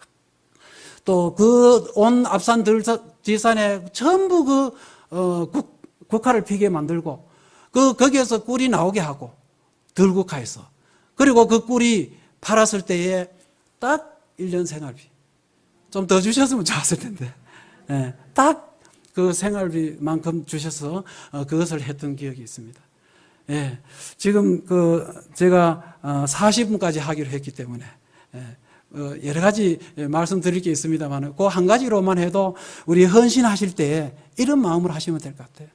[SPEAKER 4] 또 그 온 앞산 뒷산에 전부 국화를 피게 만들고 거기에서 꿀이 나오게 하고 들국화에서 그리고 그 꿀이 팔았을 때에 딱 1년 생활비 좀 더 주셨으면 좋았을 텐데 딱 그 생활비만큼 주셔서 그것을 했던 기억이 있습니다. 지금 제가 40분까지 하기로 했기 때문에 여러 가지 말씀드릴 게 있습니다만 그 한 가지로만 해도 우리 헌신하실 때 이런 마음으로 하시면 될 것 같아요.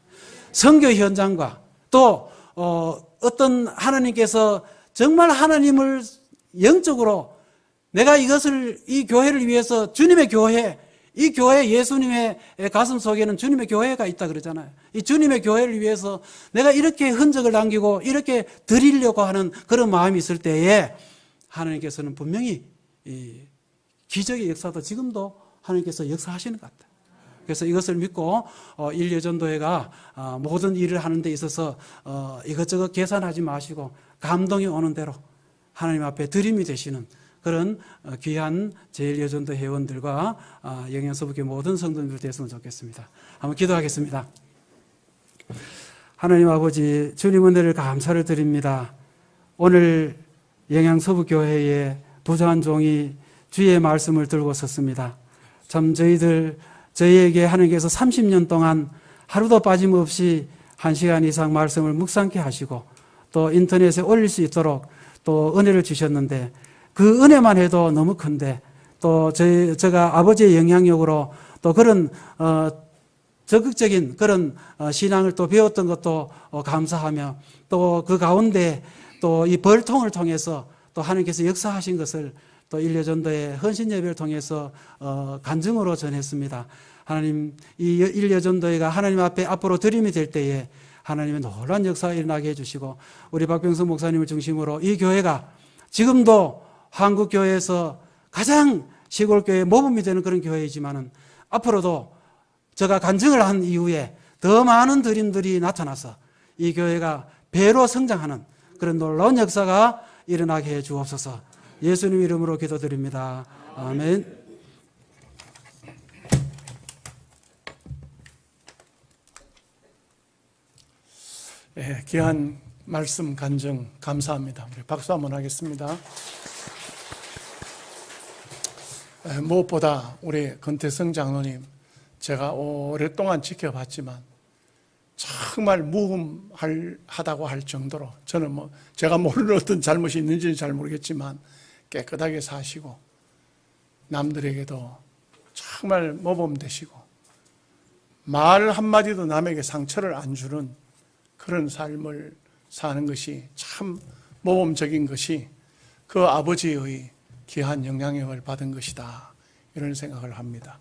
[SPEAKER 4] 선교 현장과 또 어떤 하나님께서 정말 하나님을 영적으로 내가 이 교회를 위해서 주님의 교회, 이 교회 예수님의 가슴 속에는 주님의 교회가 있다 그러잖아요. 이 주님의 교회를 위해서 내가 이렇게 흔적을 남기고 이렇게 드리려고 하는 그런 마음이 있을 때에 하나님께서는 분명히 이 기적의 역사도 지금도 하나님께서 역사하시는 것 같아요. 그래서 이것을 믿고 일여전도회가 모든 일을 하는 데 있어서 이것저것 계산하지 마시고 감동이 오는 대로 하나님 앞에 드림이 되시는 그런 귀한 제1여전도 회원들과 영양서부교 모든 성도님들 되었으면 좋겠습니다. 한번 기도하겠습니다. 하나님 아버지, 주님 은혜를 감사를 드립니다. 오늘 영양서부교회의 부자한 종이 주의 말씀을 들고 섰습니다. 참 저희에게 하나님께서 30년 동안 하루도 빠짐없이 1시간 이상 말씀을 묵상케 하시고 또 인터넷에 올릴 수 있도록 또 은혜를 주셨는데 그 은혜만 해도 너무 큰데 또 제가 아버지의 영향력으로 또 그런 적극적인 그런 신앙을 또 배웠던 것도 감사하며 또 그 가운데 또 이 벌통을 통해서 또 하나님께서 역사하신 것을 또 일여전도의 헌신 예배를 통해서 간증으로 전했습니다. 하나님, 이 일여전도회가 하나님 앞에 앞으로 드림이 될 때에 하나님의 놀라운 역사가 일어나게 해주시고 우리 박병수 목사님을 중심으로 이 교회가 지금도 한국교회에서 가장 시골교회 모범이 되는 그런 교회이지만은 앞으로도 제가 간증을 한 이후에 더 많은 드림들이 나타나서 이 교회가 배로 성장하는 그런 놀라운 역사가 일어나게 해 주옵소서. 예수님 이름으로 기도드립니다. 아멘.
[SPEAKER 2] 귀한 말씀 간증 감사합니다. 우리 박수 한번 하겠습니다. 무엇보다 우리 건태성 장로님 제가 오랫동안 지켜봤지만 정말 무흠하다고 할 정도로 저는 제가 모르는 어떤 잘못이 있는지는 잘 모르겠지만 깨끗하게 사시고 남들에게도 정말 모범되시고 말 한마디도 남에게 상처를 안 주는 그런 삶을 사는 것이 참 모범적인 것이 그 아버지의 귀한 영향력을 받은 것이다, 이런 생각을 합니다.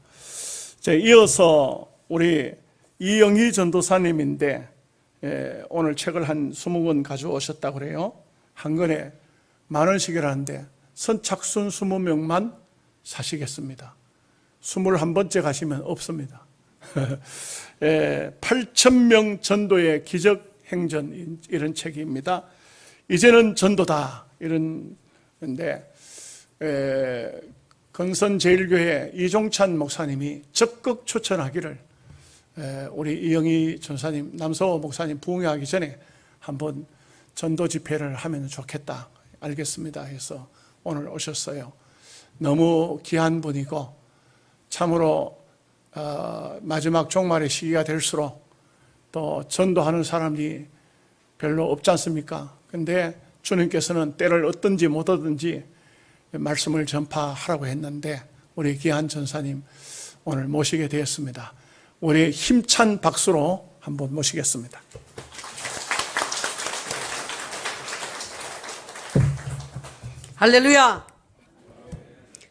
[SPEAKER 2] 이어서 우리 이영희 전도사님인데 오늘 책을 한 20권 가져오셨다고 그래요. 한 권에 10,000원씩이라는데 선착순 20명만 사시겠습니다. 21번째 가시면 없습니다. 8,000명 전도의 기적행전, 이런 책입니다. 이제는 전도다, 이런 건데 건선제일교회 이종찬 목사님이 적극 추천하기를 우리 이영희 전사님, 남서호 목사님 부흥하기 전에 한번 전도 집회를 하면 좋겠다, 알겠습니다 해서 오늘 오셨어요. 너무 귀한 분이고 참으로 마지막 종말의 시기가 될수록 또 전도하는 사람이 별로 없지 않습니까? 근데 주님께서는 때를 얻든지 못 얻든지 말씀을 전파하라고 했는데 우리 귀한 전사님 오늘 모시게 되었습니다. 우리 힘찬 박수로 한번 모시겠습니다.
[SPEAKER 5] 할렐루야.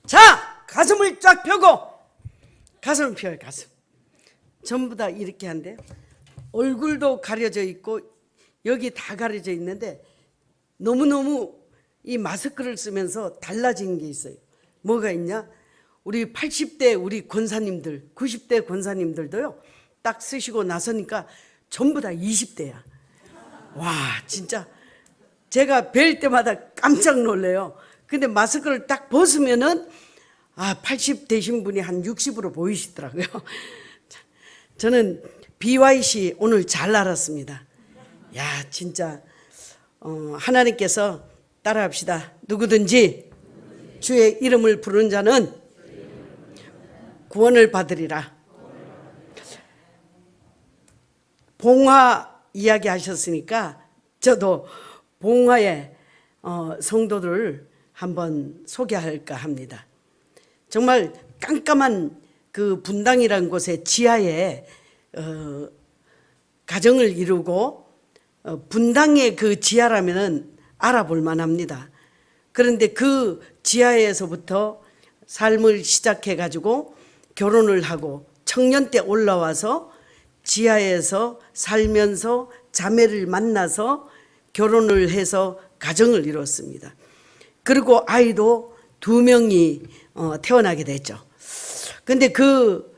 [SPEAKER 5] 자, 가슴을 쫙 펴고 가슴을 펴요. 가슴. 전부 다 이렇게 한대요. 얼굴도 가려져 있고 여기 다 가려져 있는데 너무너무 이 마스크를 쓰면서 달라진 게 있어요. 뭐가 있냐? 우리 80대 우리 권사님들, 90대 권사님들도요. 딱 쓰시고 나서니까 전부 다 20대야. 와, 진짜 제가 뵐 때마다 깜짝 놀래요. 근데 마스크를 딱 벗으면은 80 되신 분이 한 60으로 보이시더라고요. 저는 BYC 오늘 잘 알았습니다. 야, 진짜 하나님께서 따라합시다. 누구든지 주의 이름을 부르는 자는 구원을 받으리라. 봉화 이야기 하셨으니까 저도 봉화의 성도들을 한번 소개할까 합니다. 정말 깜깜한 그 분당이라는 곳의 지하에 가정을 이루고 분당의 그 지하라면은 알아볼 만합니다. 그런데 그 지하에서부터 삶을 시작해 가지고 결혼을 하고 청년 때 올라와서 지하에서 살면서 자매를 만나서 결혼을 해서 가정을 이뤘습니다. 그리고 아이도 2명이 태어나게 됐죠. 근데 그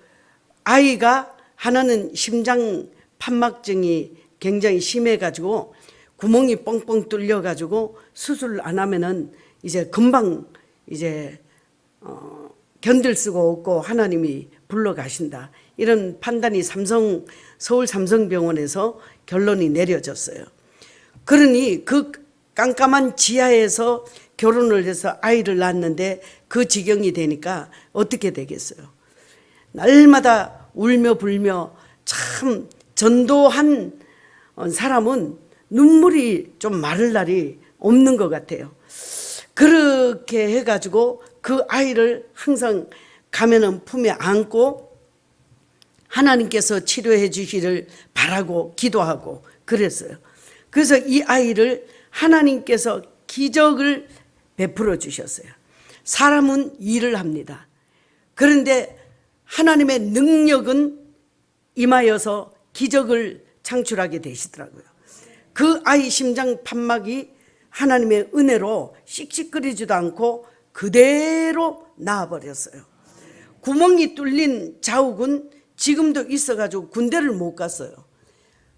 [SPEAKER 5] 아이가 하나는 심장 판막증이 굉장히 심해가지고 구멍이 뻥뻥 뚫려가지고 수술을 안 하면은 이제 금방 이제 견딜 수가 없고 하나님이 불러가신다. 이런 판단이 서울 삼성병원에서 결론이 내려졌어요. 그러니 그 깜깜한 지하에서 결혼을 해서 아이를 낳았는데 그 지경이 되니까 어떻게 되겠어요? 날마다 울며 불며 참 전도한 사람은 눈물이 좀 마를 날이 없는 것 같아요. 그렇게 해가지고 그 아이를 항상 가면은 품에 안고 하나님께서 치료해 주시기를 바라고 기도하고 그랬어요. 그래서 이 아이를 하나님께서 기적을 베풀어 주셨어요. 사람은 일을 합니다. 그런데 하나님의 능력은 임하여서 기적을 창출하게 되시더라고요. 그 아이 심장 판막이 하나님의 은혜로 씩씩거리지도 않고 그대로 나아버렸어요. 구멍이 뚫린 자욱은 지금도 있어가지고 군대를 못 갔어요.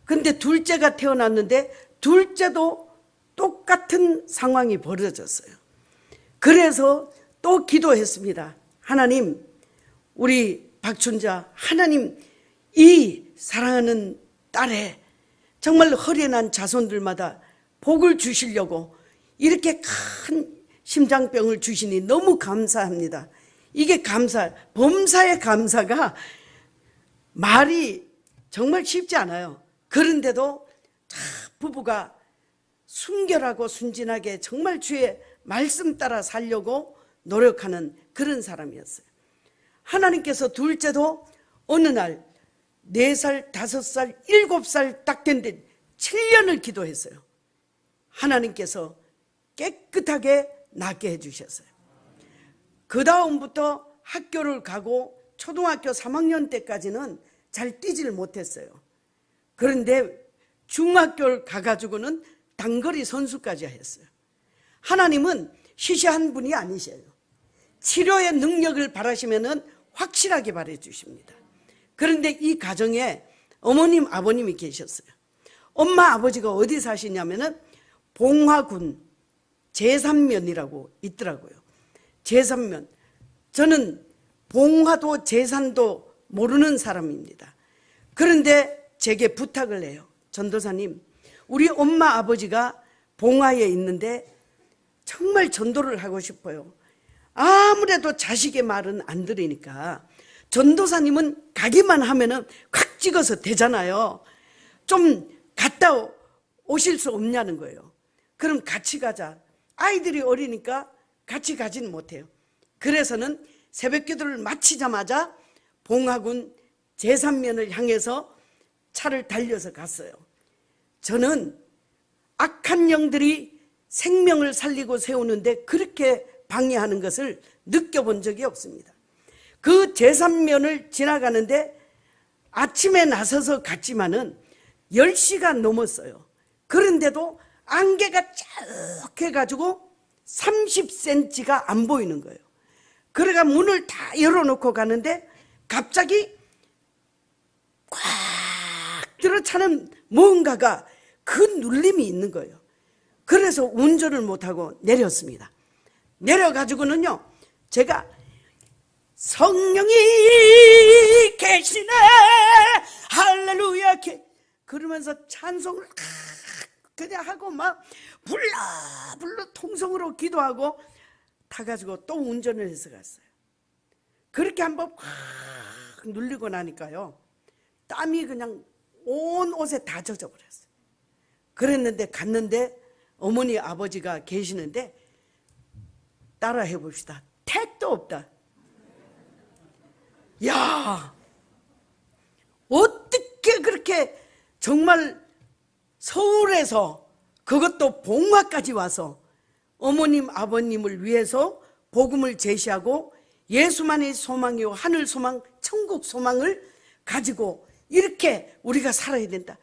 [SPEAKER 5] 근데 둘째가 태어났는데 둘째도 똑같은 상황이 벌어졌어요. 그래서 또 기도했습니다. 하나님, 우리 박춘자, 하나님 이 사랑하는 딸의 정말 허리난 자손들마다 복을 주시려고 이렇게 큰 심장병을 주시니 너무 감사합니다. 이게 범사의 감사가 말이 정말 쉽지 않아요. 그런데도 부부가 순결하고 순진하게 정말 주의 말씀 따라 살려고 노력하는 그런 사람이었어요. 하나님께서 둘째도 어느 날 4살, 5살, 7살 딱 됐는데 7년을 기도했어요. 하나님께서 깨끗하게 낫게 해주셨어요. 그 다음부터 학교를 가고 초등학교 3학년 때까지는 잘 뛰지를 못했어요. 그런데 중학교를 가가지고는 단거리 선수까지 했어요. 하나님은 시시한 분이 아니셔요. 치료의 능력을 바라시면은 확실하게 바라주십니다. 그런데 이 가정에 어머님, 아버님이 계셨어요. 엄마, 아버지가 어디 사시냐면은 봉화군 제산면이라고 있더라고요. 제산면. 저는 봉화도 제산도 모르는 사람입니다. 그런데 제게 부탁을 해요. 전도사님, 우리 엄마, 아버지가 봉화에 있는데 정말 전도를 하고 싶어요. 아무래도 자식의 말은 안 들으니까 전도사님은 가기만 하면은 콱 찍어서 되잖아요. 좀 갔다 오실 수 없냐는 거예요. 그럼 같이 가자. 아이들이 어리니까 같이 가지는 못해요. 그래서는 새벽기도를 마치자마자 봉화군 제산면을 향해서 차를 달려서 갔어요. 저는 악한 영들이 생명을 살리고 세우는데 그렇게 방해하는 것을 느껴본 적이 없습니다. 그 제3면을 지나가는데 아침에 나서서 갔지만은 10시가 넘었어요. 그런데도 안개가 쭉 해가지고 30cm가 안 보이는 거예요. 그래가 문을 다 열어놓고 가는데 갑자기 꽉 들어차는 뭔가가 그 눌림이 있는 거예요. 그래서 운전을 못하고 내렸습니다. 내려가지고는요, 제가 성령이 계시네 할렐루야 그러면서 찬송을 그냥 하고 막 불러 통성으로 기도하고 타가지고 또 운전을 해서 갔어요. 그렇게 한번 확 눌리고 나니까요, 땀이 그냥 온 옷에 다 젖어버렸어요. 그랬는데 갔는데 어머니 아버지가 계시는데 따라 해봅시다. 택도 없다. 야, 어떻게 그렇게 정말 서울에서 그것도 봉화까지 와서 어머님 아버님을 위해서 복음을 제시하고 예수만의 소망이요 하늘 소망 천국 소망을 가지고 이렇게 우리가 살아야 된다.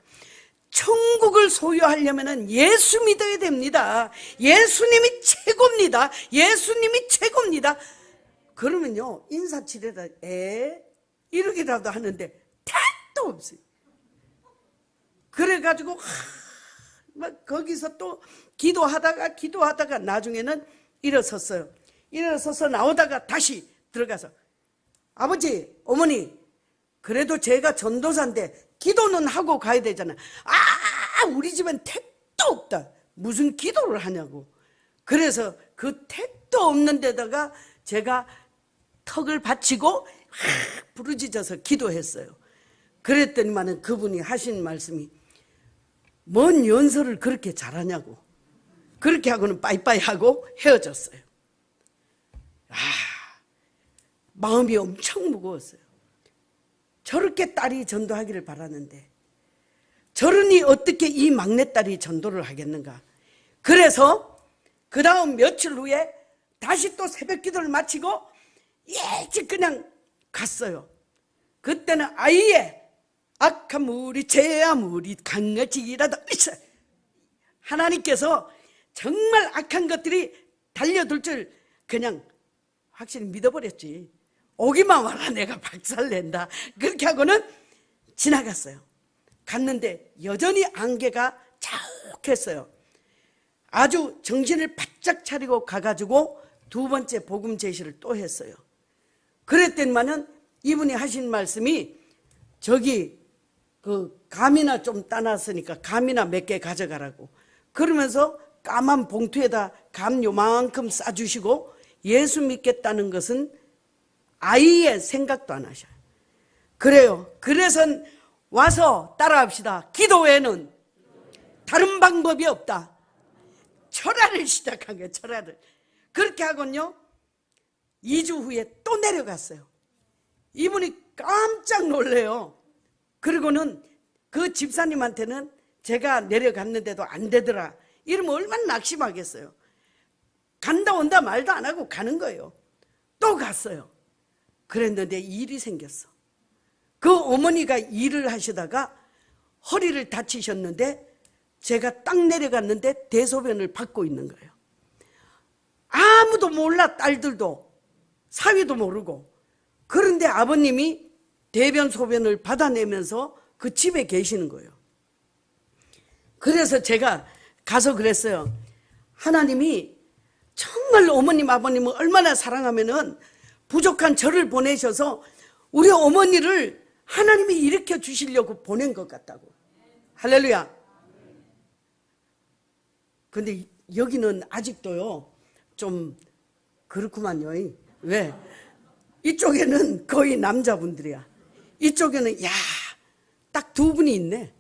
[SPEAKER 5] 천국을 소유하려면 예수 믿어야 됩니다. 예수님이 최고입니다. 예수님이 최고입니다. 그러면요, 인사치레다 이러기라도 하는데 택도 없어요. 그래가지고 막 거기서 또 기도하다가 나중에는 일어섰어요. 일어서서 나오다가 다시 들어가서 아버지, 어머니, 그래도 제가 전도사인데 기도는 하고 가야 되잖아. 우리 집엔 택도 없다. 무슨 기도를 하냐고. 그래서 그 택도 없는 데다가 제가 턱을 받치고 부르짖어서 기도했어요. 그랬더니만은 그분이 하신 말씀이 뭔 연설을 그렇게 잘하냐고. 그렇게 하고는 빠이빠이 하고 헤어졌어요. 마음이 엄청 무거웠어요. 저렇게 딸이 전도하기를 바라는데 저러니 어떻게 이 막내딸이 전도를 하겠는가. 그래서 그 다음 며칠 후에 다시 또 새벽 기도를 마치고 일찍 그냥 갔어요. 그때는 아예 악한 무리 죄악 무리 강아지라도 하나님께서 정말 악한 것들이 달려들 줄 그냥 확실히 믿어버렸지. 오기만 와라 내가 박살낸다. 그렇게 하고는 지나갔어요. 갔는데 여전히 안개가 자욱했어요. 아주 정신을 바짝 차리고 가가지고 두 번째 복음 제시를 또 했어요. 그랬더니만은 이분이 하신 말씀이 저기 그 감이나 좀 따놨으니까 감이나 몇 개 가져가라고. 그러면서 까만 봉투에다 감 요만큼 싸주시고 예수 믿겠다는 것은 아예 생각도 안 하셔요. 그래요. 그래서 와서 따라합시다. 기도 외에는 다른 방법이 없다. 철야를 시작한 거예요. 철야를. 그렇게 하고는요 2주 후에 또 내려갔어요. 이분이 깜짝 놀래요. 그리고는 그 집사님한테는 제가 내려갔는데도 안 되더라 이러면 얼마나 낙심하겠어요. 간다 온다 말도 안 하고 가는 거예요. 또 갔어요. 그랬는데 일이 생겼어. 그 어머니가 일을 하시다가 허리를 다치셨는데 제가 딱 내려갔는데 대소변을 받고 있는 거예요. 아무도 몰라. 딸들도 사위도 모르고. 그런데 아버님이 대변 소변을 받아내면서 그 집에 계시는 거예요. 그래서 제가 가서 그랬어요. 하나님이 정말 어머님 아버님을 얼마나 사랑하면은 부족한 저를 보내셔서 우리 어머니를 하나님이 일으켜 주시려고 보낸 것 같다고. 할렐루야. 근데 여기는 아직도요 좀 그렇구만요. 왜? 이쪽에는 거의 남자분들이야. 이쪽에는 딱 두 분이 있네.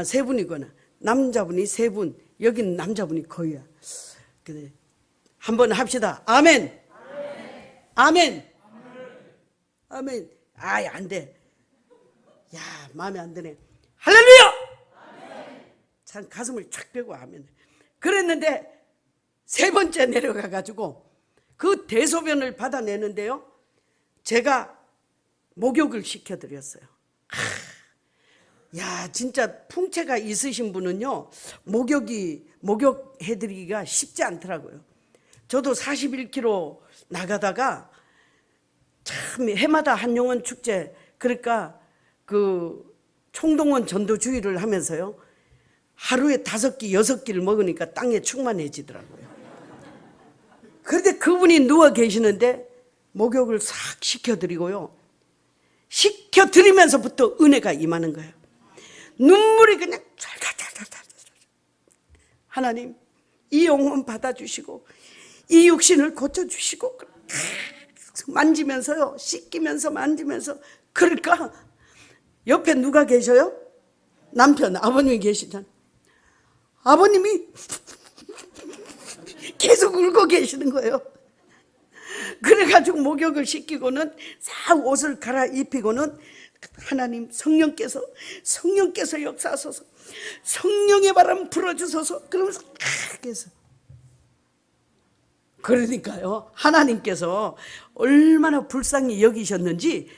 [SPEAKER 5] 세 분이거나 남자분이 세 분, 여기는 남자분이 거의야. 그래. 한번 합시다. 아멘. 아멘. 아멘. 안 돼. 마음에 안 드네. 할렐루야. 참 가슴을 착 빼고 아멘. 그랬는데 세 번째 내려가 가지고 그 대소변을 받아내는데요. 제가 목욕을 시켜드렸어요. 야, 진짜 풍채가 있으신 분은요, 목욕해드리기가 쉽지 않더라고요. 저도 41km 나가다가 참 해마다 한용원 축제, 그러니까 그 총동원 전도주의를 하면서요, 하루에 5끼, 6끼를 먹으니까 땅에 충만해지더라고요. 그런데 그분이 누워 계시는데 목욕을 싹 시켜드리고요. 시켜드리면서부터 은혜가 임하는 거예요. 눈물이 그냥 찰찰찰찰찰. 하나님, 이 영혼 받아주시고 이 육신을 고쳐주시고 만지면서요, 씻기면서 만지면서. 그러니까 옆에 누가 계셔요? 남편, 아버님이 계시잖아요. 아버님이 계속 울고 계시는 거예요. 그래가지고 목욕을 시키고는 싹 옷을 갈아입히고는 하나님, 성령께서 역사하소서, 성령의 바람 불어주소서, 그러면서 계속. 그러니까요, 하나님께서 얼마나 불쌍히 여기셨는지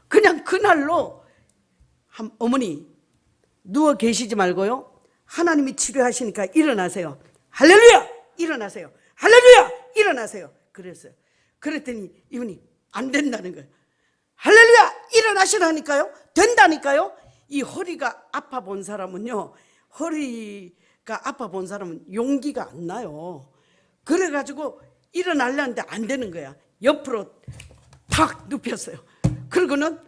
[SPEAKER 5] 그냥 그날로 어머니 누워 계시지 말고요, 하나님이 치료하시니까 일어나세요. 할렐루야! 일어나세요. 할렐루야! 일어나세요. 그랬어요. 그랬더니 이분이 안 된다는 거예요. 할렐루야! 일어나시라니까요. 된다니까요. 이 허리가 아파 본 사람은요, 허리가 아파 본 사람은 용기가 안 나요. 그래가지고 일어나려는데 안 되는 거야. 옆으로 탁 눕혔어요. 그러고는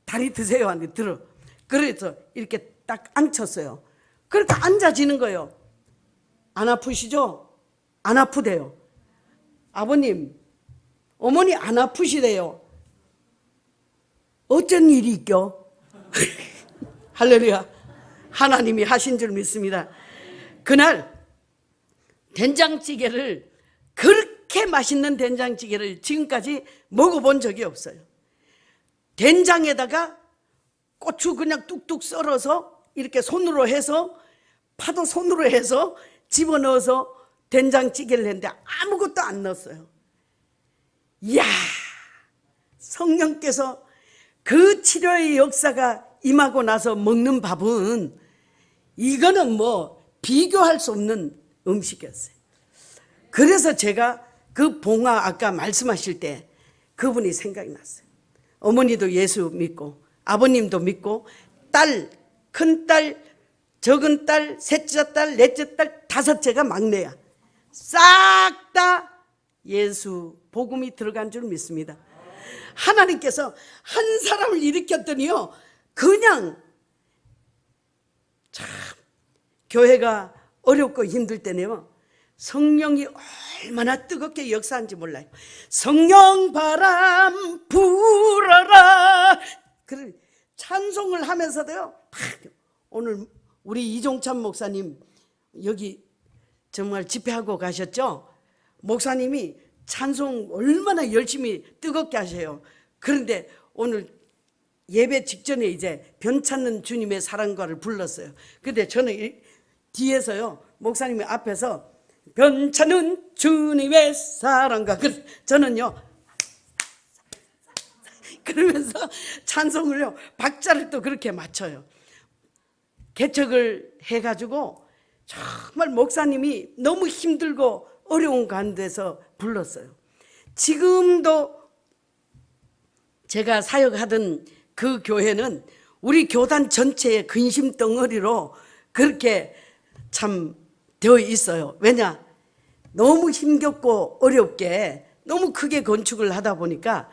[SPEAKER 5] 다리 드세요 하는데 들어. 그래서 이렇게 딱 앉혔어요. 그러니까 앉아지는 거예요. 안 아프시죠? 안 아프대요. 아버님, 어머니 안 아프시대요. 어쩐 일이 있겨? 할렐루야. 하나님이 하신 줄 믿습니다. 그날 된장찌개를, 그렇게 맛있는 된장찌개를 지금까지 먹어본 적이 없어요. 된장에다가 고추 그냥 뚝뚝 썰어서 이렇게 손으로 해서, 파도 손으로 해서 집어넣어서 된장찌개를 했는데 아무것도 안 넣었어요. 이야, 성령께서 그 치료의 역사가 임하고 나서 먹는 밥은, 이거는 뭐 비교할 수 없는 음식이었어요. 그래서 제가 그 봉화 아까 말씀하실 때 그분이 생각이 났어요. 어머니도 예수 믿고 아버님도 믿고 딸, 큰딸, 적은딸, 셋째 딸, 넷째 딸, 5째가 막내야. 싹 다 예수 복음이 들어간 줄 믿습니다. 하나님께서 한 사람을 일으켰더니요, 그냥 참 교회가 어렵고 힘들 때네요, 성령이 얼마나 뜨겁게 역사한지 몰라요. 성령 바람 불어라. 그 찬송을 하면서도요, 오늘 우리 이종찬 목사님 여기 정말 집회하고 가셨죠? 목사님이 찬송 얼마나 열심히 뜨겁게 하셔요. 그런데 오늘 예배 직전에 이제 변찮는 주님의 사랑과를 불렀어요. 근데 저는 뒤에서요, 목사님이 앞에서 변찮은 주님의 사랑과, 저는요 그러면서 찬송을요, 박자를 또 그렇게 맞춰요. 개척을 해가지고 정말 목사님이 너무 힘들고 어려운 가운데서 불렀어요. 지금도 제가 사역하던 그 교회는 우리 교단 전체의 근심 덩어리로 그렇게 참 되어 있어요. 왜냐? 너무 힘겹고 어렵게 너무 크게 건축을 하다 보니까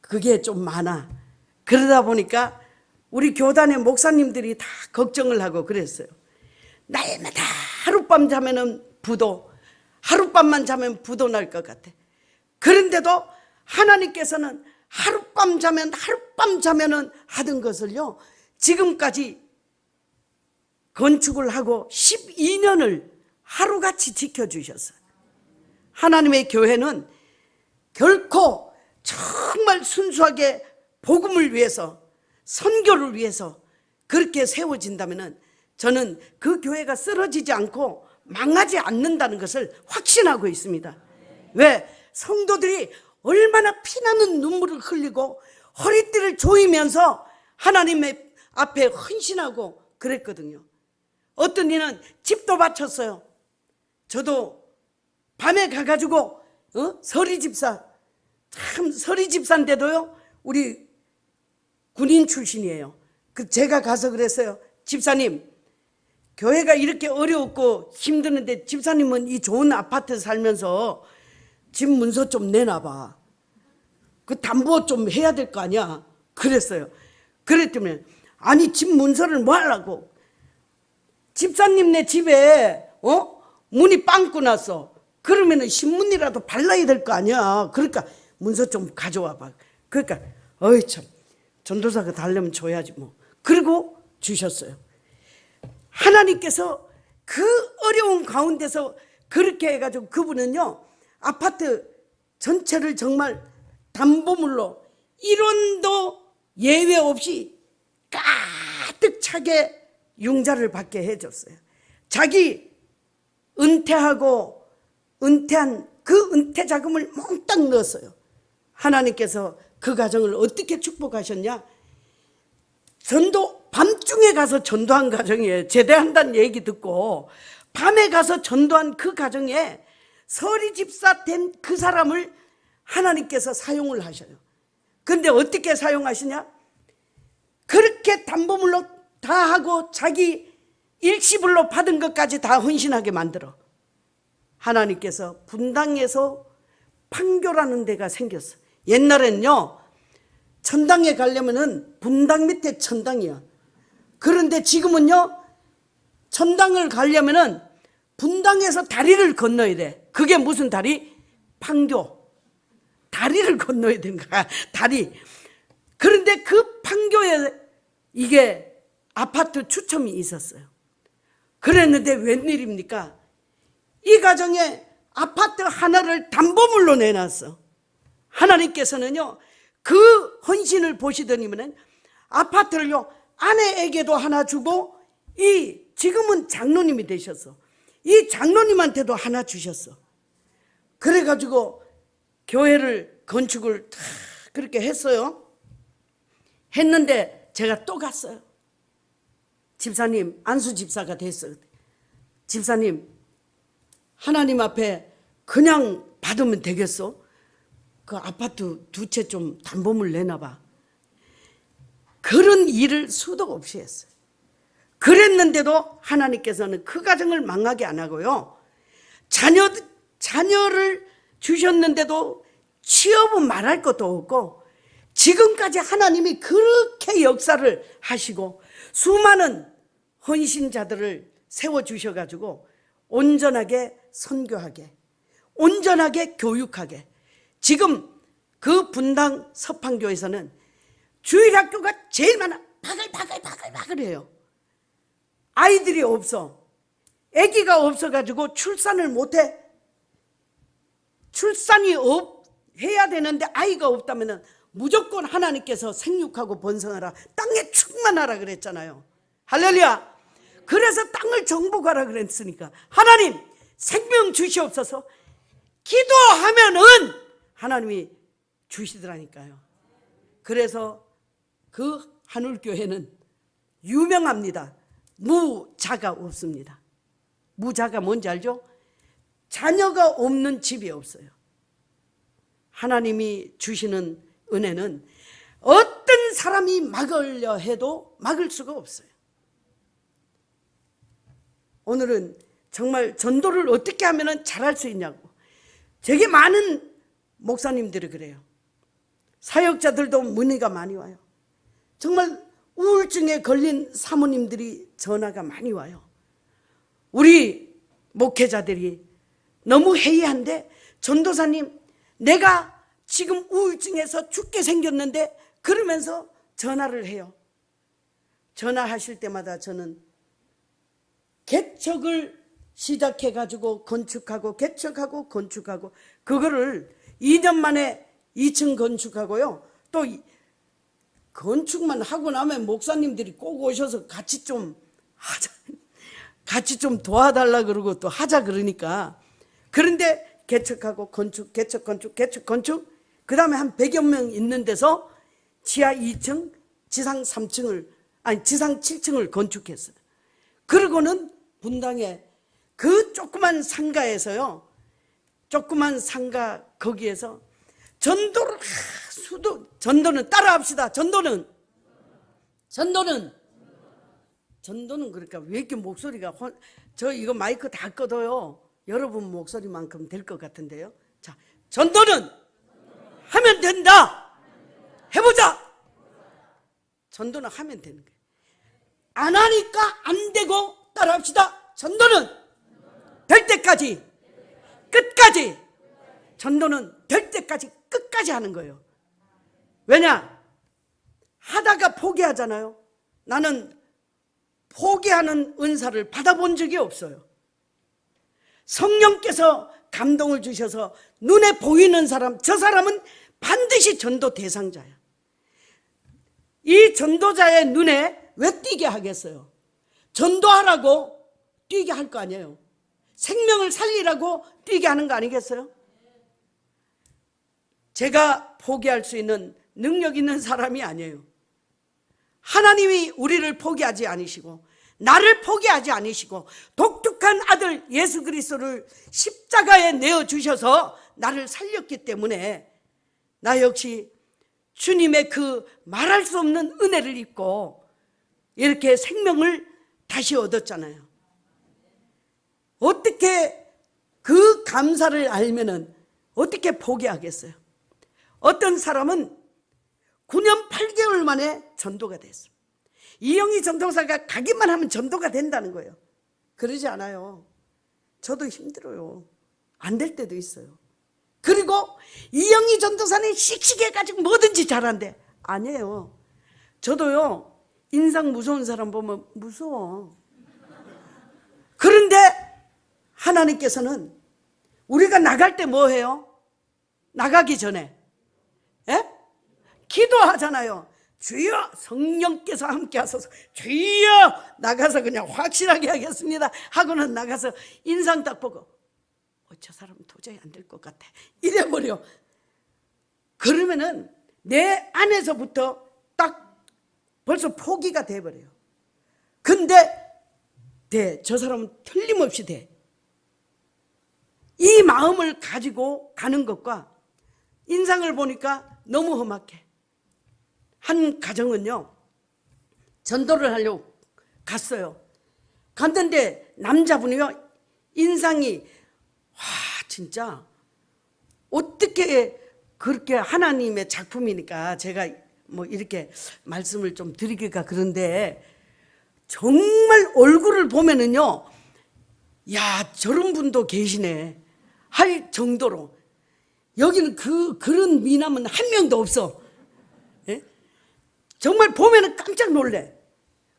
[SPEAKER 5] 그게 좀 많아. 그러다 보니까 우리 교단의 목사님들이 다 걱정을 하고 그랬어요. 날마다 하룻밤 자면은 부도, 하룻밤만 자면 부도 날 것 같아. 그런데도 하나님께서는 하룻밤 자면은 하던 것을요, 지금까지 건축을 하고 12년을 하루같이 지켜주셨어요. 하나님의 교회는 결코 정말 순수하게 복음을 위해서, 선교를 위해서 그렇게 세워진다면 저는 그 교회가 쓰러지지 않고 망하지 않는다는 것을 확신하고 있습니다. 왜? 성도들이 얼마나 피나는 눈물을 흘리고 허리띠를 조이면서 하나님의 앞에 헌신하고 그랬거든요. 어떤 이는 집도 바쳤어요. 저도 밤에 가가지고 서리집사, 참 서리집사인데도요 우리 군인 출신이에요. 제가 가서 그랬어요. 집사님, 교회가 이렇게 어렵고 힘드는데 집사님은 이 좋은 아파트 살면서 집 문서 좀 내놔봐. 그 담보 좀 해야 될 거 아니야. 그랬어요. 그랬더니 아니 집 문서를 뭐 하려고. 집사님네 집에 문이 빵꾸 났어. 그러면은 신문이라도 발라야 될 거 아니야. 그러니까 문서 좀 가져와봐. 그러니까 어이 참 전도사가 달려면 줘야지 뭐. 그리고 주셨어요. 하나님께서 그 어려운 가운데서 그렇게 해가지고 그분은요 아파트 전체를 정말 담보물로 1원도 예외 없이 가득 차게 융자를 받게 해줬어요. 자기 은퇴하고 은퇴한 그 은퇴 자금을 몽땅 넣었어요. 하나님께서 그 가정을 어떻게 축복하셨냐? 전도 밤중에 가서 전도한 가정이에요. 제대한다는 얘기 듣고 밤에 가서 전도한 그 가정에 서리집사 된 그 사람을 하나님께서 사용을 하셔요. 그런데 어떻게 사용하시냐? 그렇게 담보물로 다 하고 자기 일시불로 받은 것까지 다 헌신하게 만들어 하나님께서 분당에서 판교라는 데가 생겼어. 옛날에는요 천당에 가려면은 분당 밑에 천당이야. 그런데 지금은요 천당을 가려면은 분당에서 다리를 건너야 돼. 그게 무슨 다리? 판교. 다리를 건너야 되는 거야. 다리. 그런데 그 판교에 이게 아파트 추첨이 있었어요. 그랬는데 웬일입니까? 이 가정에 아파트 하나를 담보물로 내놨어. 하나님께서는요 그 헌신을 보시더니면 아파트를요 아내에게도 하나 주고 이 지금은 장로님이 되셨어. 이 장로님한테도 하나 주셨어. 그래가지고 교회를 건축을 다 그렇게 했어요. 했는데 제가 또 갔어요. 집사님, 안수 집사가 됐어요. 집사님, 하나님 앞에 그냥 받으면 되겠어? 그 아파트 두 채 좀 담보물 내놔봐. 그런 일을 수도 없이 했어요. 그랬는데도 하나님께서는 그 가정을 망하게 안 하고요. 자녀를 주셨는데도 취업은 말할 것도 없고 지금까지 하나님이 그렇게 역사를 하시고 수많은 헌신자들을 세워주셔가지고 온전하게 선교하게 온전하게 교육하게 지금 그 분당 서판교에서는 주일학교가 제일 많아. 바글바글해요. 아이들이 없어. 아기가 없어가지고 출산을 못해. 출산이 해야 되는데 아이가 없다면 무조건 하나님께서 생육하고 번성하라. 땅에 충만하라 그랬잖아요. 할렐루야. 그래서 땅을 정복하라 그랬으니까 하나님 생명 주시옵소서. 기도하면은 하나님이 주시더라니까요. 그래서 그 한울교회는 유명합니다. 무자가 없습니다. 무자가 뭔지 알죠? 자녀가 없는 집이 없어요. 하나님이 주시는 은혜는 어떤 사람이 막으려 해도 막을 수가 없어요. 오늘은 정말 전도를 어떻게 하면 잘할 수 있냐고. 되게 많은 목사님들이 그래요. 사역자들도 문의가 많이 와요. 정말 우울증에 걸린 사모님들이 전화가 많이 와요. 우리 목회자들이 너무 해이한데 전도사님 내가 지금 우울증에서 죽게 생겼는데 그러면서 전화를 해요. 전화하실 때마다 저는 개척을 시작해가지고 건축하고 개척하고 건축하고 그거를 2년 만에 2층 건축하고요. 또 건축만 하고 나면 목사님들이 꼭 오셔서 같이 좀 하자, 같이 좀 도와달라 그러고 또 하자 그러니까. 그런데 개척하고 건축, 개척, 건축, 개척, 건축 그 다음에 한 100여 명 있는 데서 지하 2층, 지상 3층을, 아니, 지상 7층을 건축했어요. 그러고는 분당에 그 조그만 상가에서요, 조그만 상가 거기에서 전도를, 전도는 따라합시다. 전도는 그러니까 왜 이렇게 목소리가, 저 이거 마이크 다 꺼둬요. 여러분 목소리만큼 될 것 같은데요. 자, 전도는 하면 된다. 해보자. 전도는 하면 되는 거예요. 안 하니까 안 되고 따라합시다. 전도는 될 때까지, 끝까지. 전도는 될 때까지 끝까지 하는 거예요. 왜냐? 하다가 포기하잖아요. 나는 포기하는 은사를 받아본 적이 없어요. 성령께서 감동을 주셔서 눈에 보이는 사람, 저 사람은 반드시 전도 대상자야. 이 전도자의 눈에 왜 띄게 하겠어요? 전도하라고 뛰게 할 거 아니에요. 생명을 살리라고 뛰게 하는 거 아니겠어요? 제가 포기할 수 있는 능력 있는 사람이 아니에요. 하나님이 우리를 포기하지 않으시고 나를 포기하지 않으시고 독특한 아들 예수 그리스도를 십자가에 내어주셔서 나를 살렸기 때문에 나 역시 주님의 그 말할 수 없는 은혜를 입고 이렇게 생명을 다시 얻었잖아요. 어떻게 그 감사를 알면은 어떻게 포기하겠어요? 어떤 사람은 9년 8개월 만에 전도가 됐어요. 이영희 전도사가 가기만 하면 전도가 된다는 거예요. 그러지 않아요. 저도 힘들어요. 안 될 때도 있어요. 그리고 이영희 전도사는 씩씩해가지고 뭐든지 잘한대. 아니에요. 저도요, 인상 무서운 사람 보면 무서워. 그런데 하나님께서는 우리가 나갈 때 뭐 해요? 나가기 전에 기도하잖아요. 주여, 성령께서 함께 하소서. 주여, 나가서 그냥 확실하게 하겠습니다 하고는 나가서 인상 딱 보고 저 사람은 도저히 안 될 것 같아 이래버려. 그러면은 내 안에서부터 딱 벌써 포기가 돼버려요. 근데 저 사람은 틀림없이 돼. 이 마음을 가지고 가는 것과 인상을 보니까 너무 험악해. 한 가정은요, 전도를 하려고 갔어요. 갔는데 남자분이요, 인상이 진짜 어떻게 그렇게 하나님의 작품이니까 제가 뭐 이렇게 말씀을 좀 드리기가 그런데 정말 얼굴을 보면은요, 야, 저런 분도 계시네 할 정도로 여기는 그런 미남은 한 명도 없어. 예? 정말 보면은 깜짝 놀래.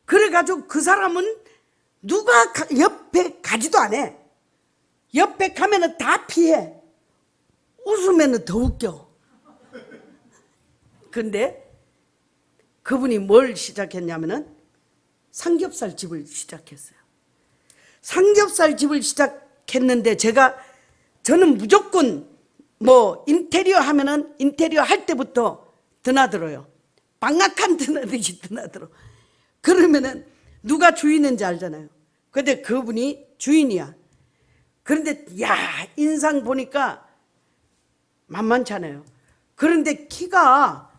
[SPEAKER 5] 그래가지고 그 사람은 누가 옆에 가지도 않아. 옆에 가면은 다 피해. 웃으면은 더 웃겨. 근데 그분이 뭘 시작했냐면은 삼겹살 집을 시작했어요. 삼겹살 집을 시작했는데 저는 무조건 뭐 인테리어 하면은 인테리어 할 때부터 드나들어요. 방앗간 드나듯이 드나들어. 그러면은 누가 주인인지 알잖아요. 근데 그분이 주인이야. 그런데 야, 인상 보니까 만만찮아요. 그런데 키가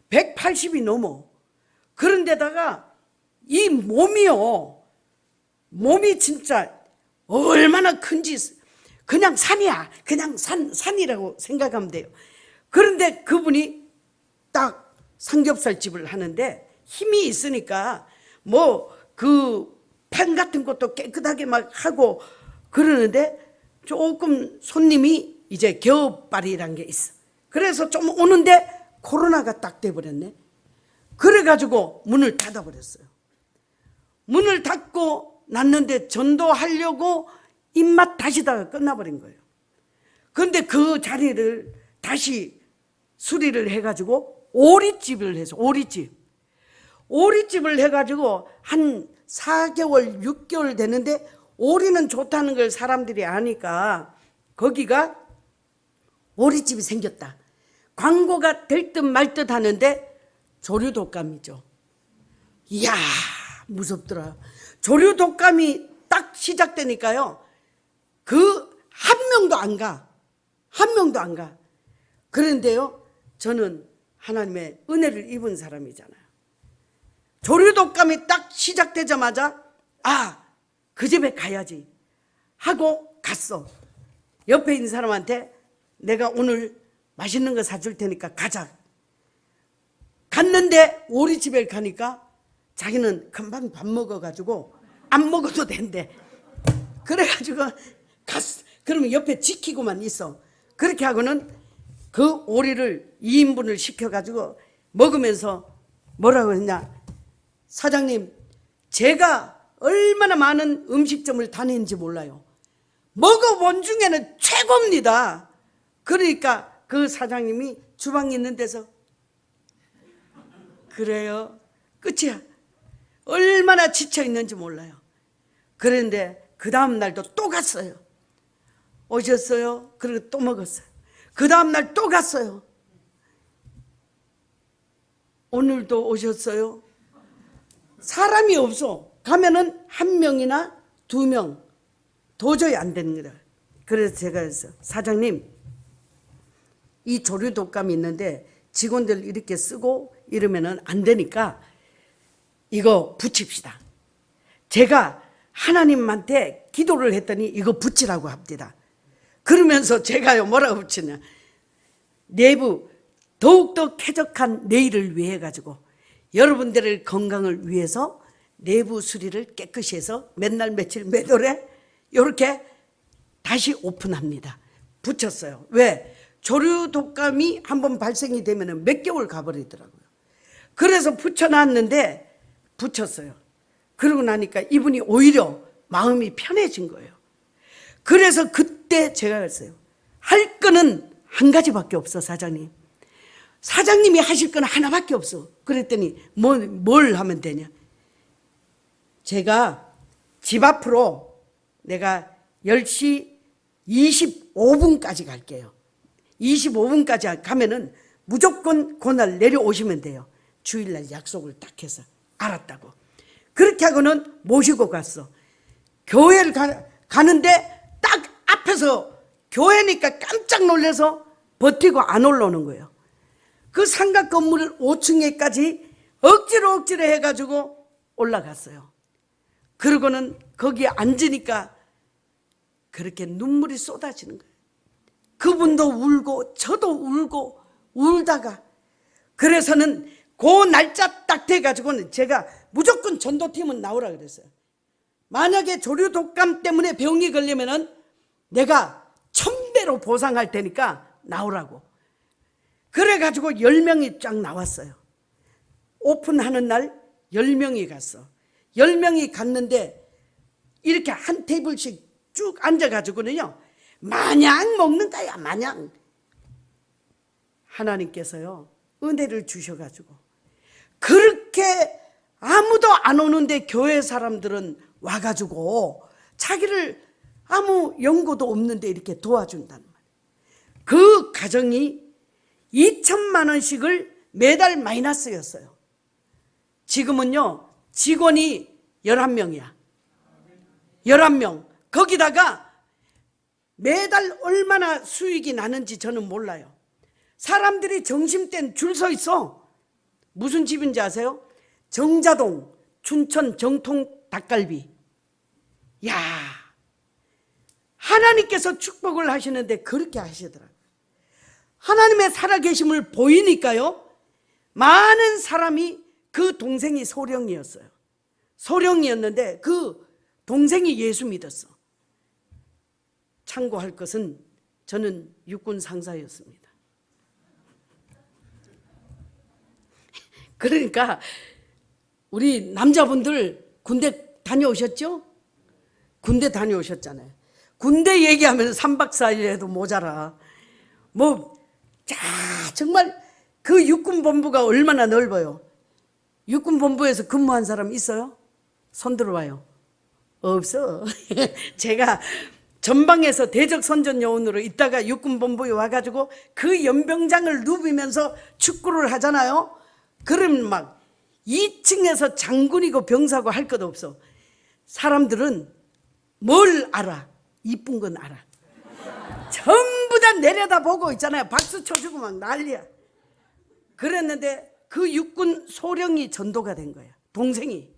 [SPEAKER 5] 180이 넘어. 그런데다가 이 몸이 진짜 얼마나 큰지 그냥 산이야. 그냥 산이라고 생각하면 돼요. 그런데 그분이 딱 삼겹살 집을 하는데 힘이 있으니까 뭐 그 판 같은 것도 깨끗하게 막 하고 그러는데 조금 손님이 이제 겨울발이란 게 있어. 그래서 좀 오는데 코로나가 딱 돼버렸네. 그래가지고 문을 닫아버렸어요. 문을 닫고 났는데 전도하려고 입맛 다시다가 끝나버린 거예요. 그런데 그 자리를 다시 수리를 해가지고 오리집을 해서 오리집을 해가지고 한 4개월 6개월 되는데 오리는 좋다는 걸 사람들이 아니까 거기가 오리집이 생겼다. 광고가 될 듯 말 듯 하는데 조류 독감이죠. 이야, 무섭더라. 조류 독감이 딱 시작되니까요. 그 한 명도 안 가. 한 명도 안 가. 그런데요, 저는 하나님의 은혜를 입은 사람이잖아요. 조류 독감이 딱 시작되자마자 그 집에 가야지 하고 갔어. 옆에 있는 사람한테 내가 오늘 맛있는 거 사줄 테니까 가자. 갔는데 우리 집에 가니까 자기는 금방 밥 먹어가지고 안 먹어도 된대. 그래가지고 갔어. 그러면 옆에 지키고만 있어. 그렇게 하고는 그 오리를 2인분을 시켜가지고 먹으면서 뭐라고 했냐. 사장님, 제가 얼마나 많은 음식점을 다니는지 몰라요. 먹어본 중에는 최고입니다. 그러니까 그 사장님이 주방에 있는 데서 그래요. 끝이야. 얼마나 지쳐 있는지 몰라요. 그런데 그 다음 날도 또 갔어요. 오셨어요? 그리고 또 먹었어요. 그 다음 날 또 갔어요. 오늘도 오셨어요? 사람이 없어. 가면은 1명이나 2명. 도저히 안 되는 거다. 그래서 제가 그랬어요. 사장님, 이 조류 독감이 있는데 직원들 이렇게 쓰고 이러면은 안 되니까 이거 붙입시다. 제가 하나님한테 기도를 했더니 이거 붙이라고 합니다. 그러면서 제가요 뭐라고 붙이냐. 내부 더욱더 쾌적한 내일을 위해 가지고 여러분들의 건강을 위해서 내부 수리를 깨끗이 해서 몇 날 며칠 몇 월에 이렇게 다시 오픈합니다. 붙였어요. 왜? 조류 독감이 한번 발생이 되면 몇 개월 가버리더라고요. 그래서 붙여놨는데 붙였어요. 그러고 나니까 이분이 오히려 마음이 편해진 거예요. 그래서 그때 제가 그랬어요. 할 거는 한 가지밖에 없어, 사장님. 사장님이 하실 거는 하나밖에 없어. 그랬더니 뭘 하면 되냐. 제가 집 앞으로 내가 10시 25분까지 갈게요. 25분까지 가면은 무조건 그날 내려오시면 돼요. 주일날 약속을 딱 해서. 알았다고. 그렇게 하고는 모시고 갔어. 교회를 가는데 딱 앞에서 교회니까 깜짝 놀라서 버티고 안 올라오는 거예요. 그 상가 건물 5층에까지 억지로 해가지고 올라갔어요. 그러고는 거기에 앉으니까 그렇게 눈물이 쏟아지는 거예요. 그분도 울고 저도 울고 울다가 그래서는 그 날짜 딱 돼가지고는 제가 무조건 전도팀은 나오라 그랬어요. 만약에 조류 독감 때문에 병이 걸리면은 내가 1000배로 보상할 테니까 나오라고. 그래가지고 10명이 쫙 나왔어요. 오픈하는 날 10명이 갔어. 10명이 갔는데 이렇게 한 테이블씩 쭉 앉아가지고는요. 마냥 먹는 거야, 마냥. 하나님께서요. 은혜를 주셔가지고. 그렇게 아무도 안 오는데 교회 사람들은 와가지고 자기를 아무 연고도 없는데 이렇게 도와준단 말이에요. 그 가정이 2천만 원씩을 매달 마이너스였어요. 지금은요. 직원이 11명이야. 11명. 거기다가 매달 얼마나 수익이 나는지 저는 몰라요. 사람들이 점심땐 줄 서 있어. 무슨 집인지 아세요? 정자동 춘천 정통 닭갈비. 야, 하나님께서 축복을 하시는데 그렇게 하시더라고요. 하나님의 살아계심을 보이니까요. 많은 사람이 그 동생이 소령이었어요. 소령이었는데 그 동생이 예수 믿었어. 참고할 것은 저는 육군 상사였습니다. 그러니까 우리 남자분들 군대 다녀오셨죠? 군대 다녀오셨잖아요. 군대 얘기하면 3박 4일 해도 모자라. 정말 그 육군본부가 얼마나 넓어요. 육군본부에서 근무한 사람 있어요? 손 들어봐요. 없어. 제가 전방에서 대적 선전 요원으로 있다가 육군본부에 와가지고 그 연병장을 누비면서 축구를 하잖아요. 그러면 막 2층에서 장군이고 병사고 할 것 없어. 사람들은 뭘 알아? 이쁜 건 알아. 전부 다 내려다보고 있잖아요. 박수 쳐주고 막 난리야. 그랬는데 그 육군 소령이 전도가 된 거야. 동생이.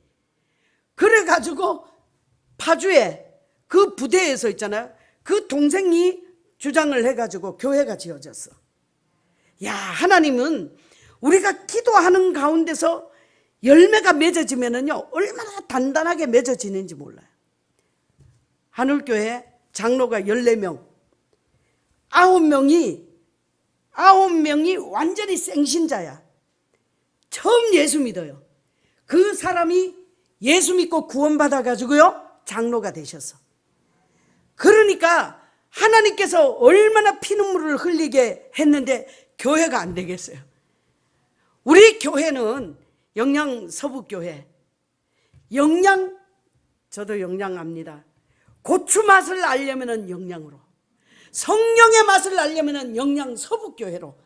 [SPEAKER 5] 그래가지고 파주에 그 부대에서 있잖아요. 그 동생이 주장을 해가지고 교회가 지어졌어. 야, 하나님은 우리가 기도하는 가운데서 열매가 맺어지면은요, 얼마나 단단하게 맺어지는지 몰라요. 하늘교회 장로가 14명, 9명이 완전히 생신자야. 처음 예수 믿어요. 그 사람이 예수 믿고 구원받아가지고요, 장로가 되셨어. 그러니까 하나님께서 얼마나 피눈물을 흘리게 했는데 교회가 안 되겠어요. 우리 교회는 영양 서북교회, 저도 영양 압니다. 고추 맛을 알려면 영양으로, 성령의 맛을 알려면 영양 서북교회로.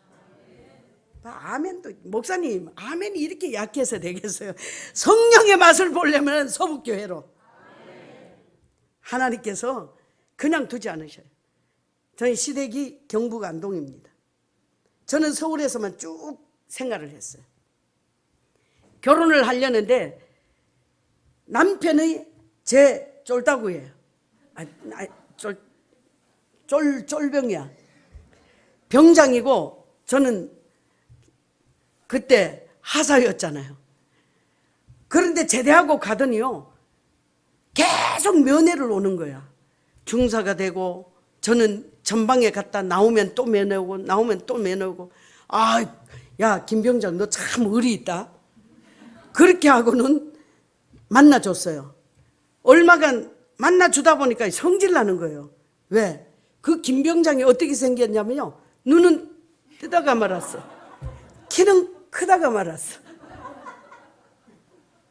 [SPEAKER 5] 아멘도, 목사님 아멘이 이렇게 약해서 되겠어요. 성령의 맛을 보려면 서북교회로. 하나님께서 그냥 두지 않으셔요. 저희 시댁이 경북 안동입니다. 저는 서울에서만 쭉 생활을 했어요. 결혼을 하려는데 남편이 제 쫄따구예요. 쫄병이야. 병장이고 저는 그때 하사였잖아요. 그런데 제대하고 가더니요, 계속 면회를 오는 거야. 중사가 되고, 저는 전방에 갔다 나오면 또 면회 오고, 나오면 또 면회 오고. 아, 야, 김병장 너 참 의리 있다. 그렇게 하고는 만나줬어요. 얼마간 만나주다 보니까 성질 나는 거예요. 왜? 그 김병장이 어떻게 생겼냐면요, 눈은 뜨다가 말았어. 키는 크다가 말았어.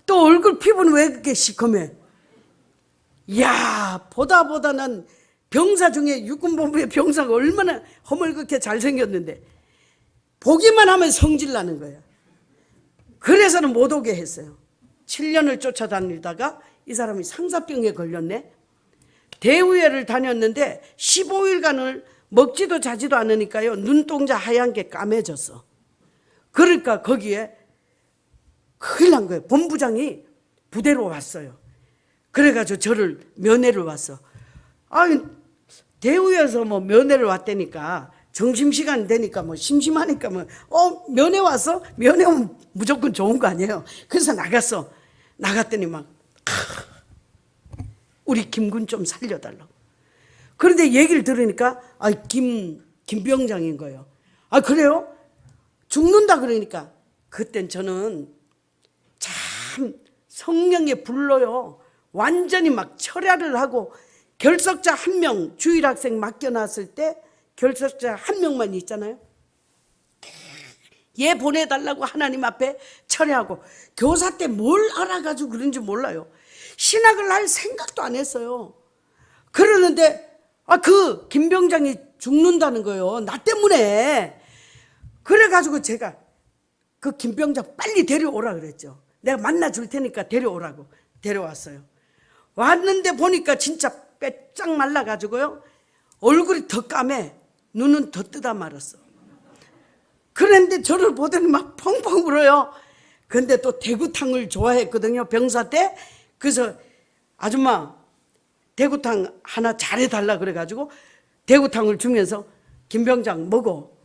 [SPEAKER 5] 또 얼굴 피부는 왜 그렇게 시커매? 이야, 보다는 병사 중에 육군본부의 병사가 얼마나 허물겋게 잘생겼는데 보기만 하면 성질 나는 거야. 그래서는 못 오게 했어요. 7년을 쫓아다니다가 이 사람이 상사병에 걸렸네. 대우회를 다녔는데 15일간을 먹지도 자지도 않으니까요, 눈동자 하얀 게 까매졌어. 그러니까 거기에 큰일 난 거예요. 본부장이 부대로 왔어요. 그래가지고 저를 면회를 왔어. 아니, 대우에서 뭐 면회를 왔다니까, 점심시간 되니까 뭐 심심하니까 면회 왔어? 면회 오면 무조건 좋은 거 아니에요. 그래서 나갔어. 나갔더니 막, 우리 김군 좀 살려달라고. 그런데 얘기를 들으니까, 김병장인 거예요. 아, 그래요? 죽는다 그러니까. 그땐 저는 참 성령의 불로요, 완전히 막 철야를 하고, 결석자 1명, 주일학생 맡겨놨을 때 결석자 1명만 있잖아요. 얘 보내달라고 하나님 앞에 철야하고, 교사 때 뭘 알아가지고 그런지 몰라요. 신학을 할 생각도 안 했어요. 그러는데 그 김병장이 죽는다는 거예요. 나 때문에. 그래가지고 제가 그 김병장 빨리 데려오라 그랬죠. 내가 만나줄 테니까 데려오라고. 데려왔어요. 왔는데 보니까 진짜 빼짝 말라가지고요, 얼굴이 더 까매, 눈은 더 뜨다 말았어. 그런데 저를 보더니 막 펑펑 울어요. 근데 또 대구탕을 좋아했거든요, 병사 때. 그래서 아줌마 대구탕 하나 잘해달라 그래가지고 대구탕을 주면서 김병장 먹어.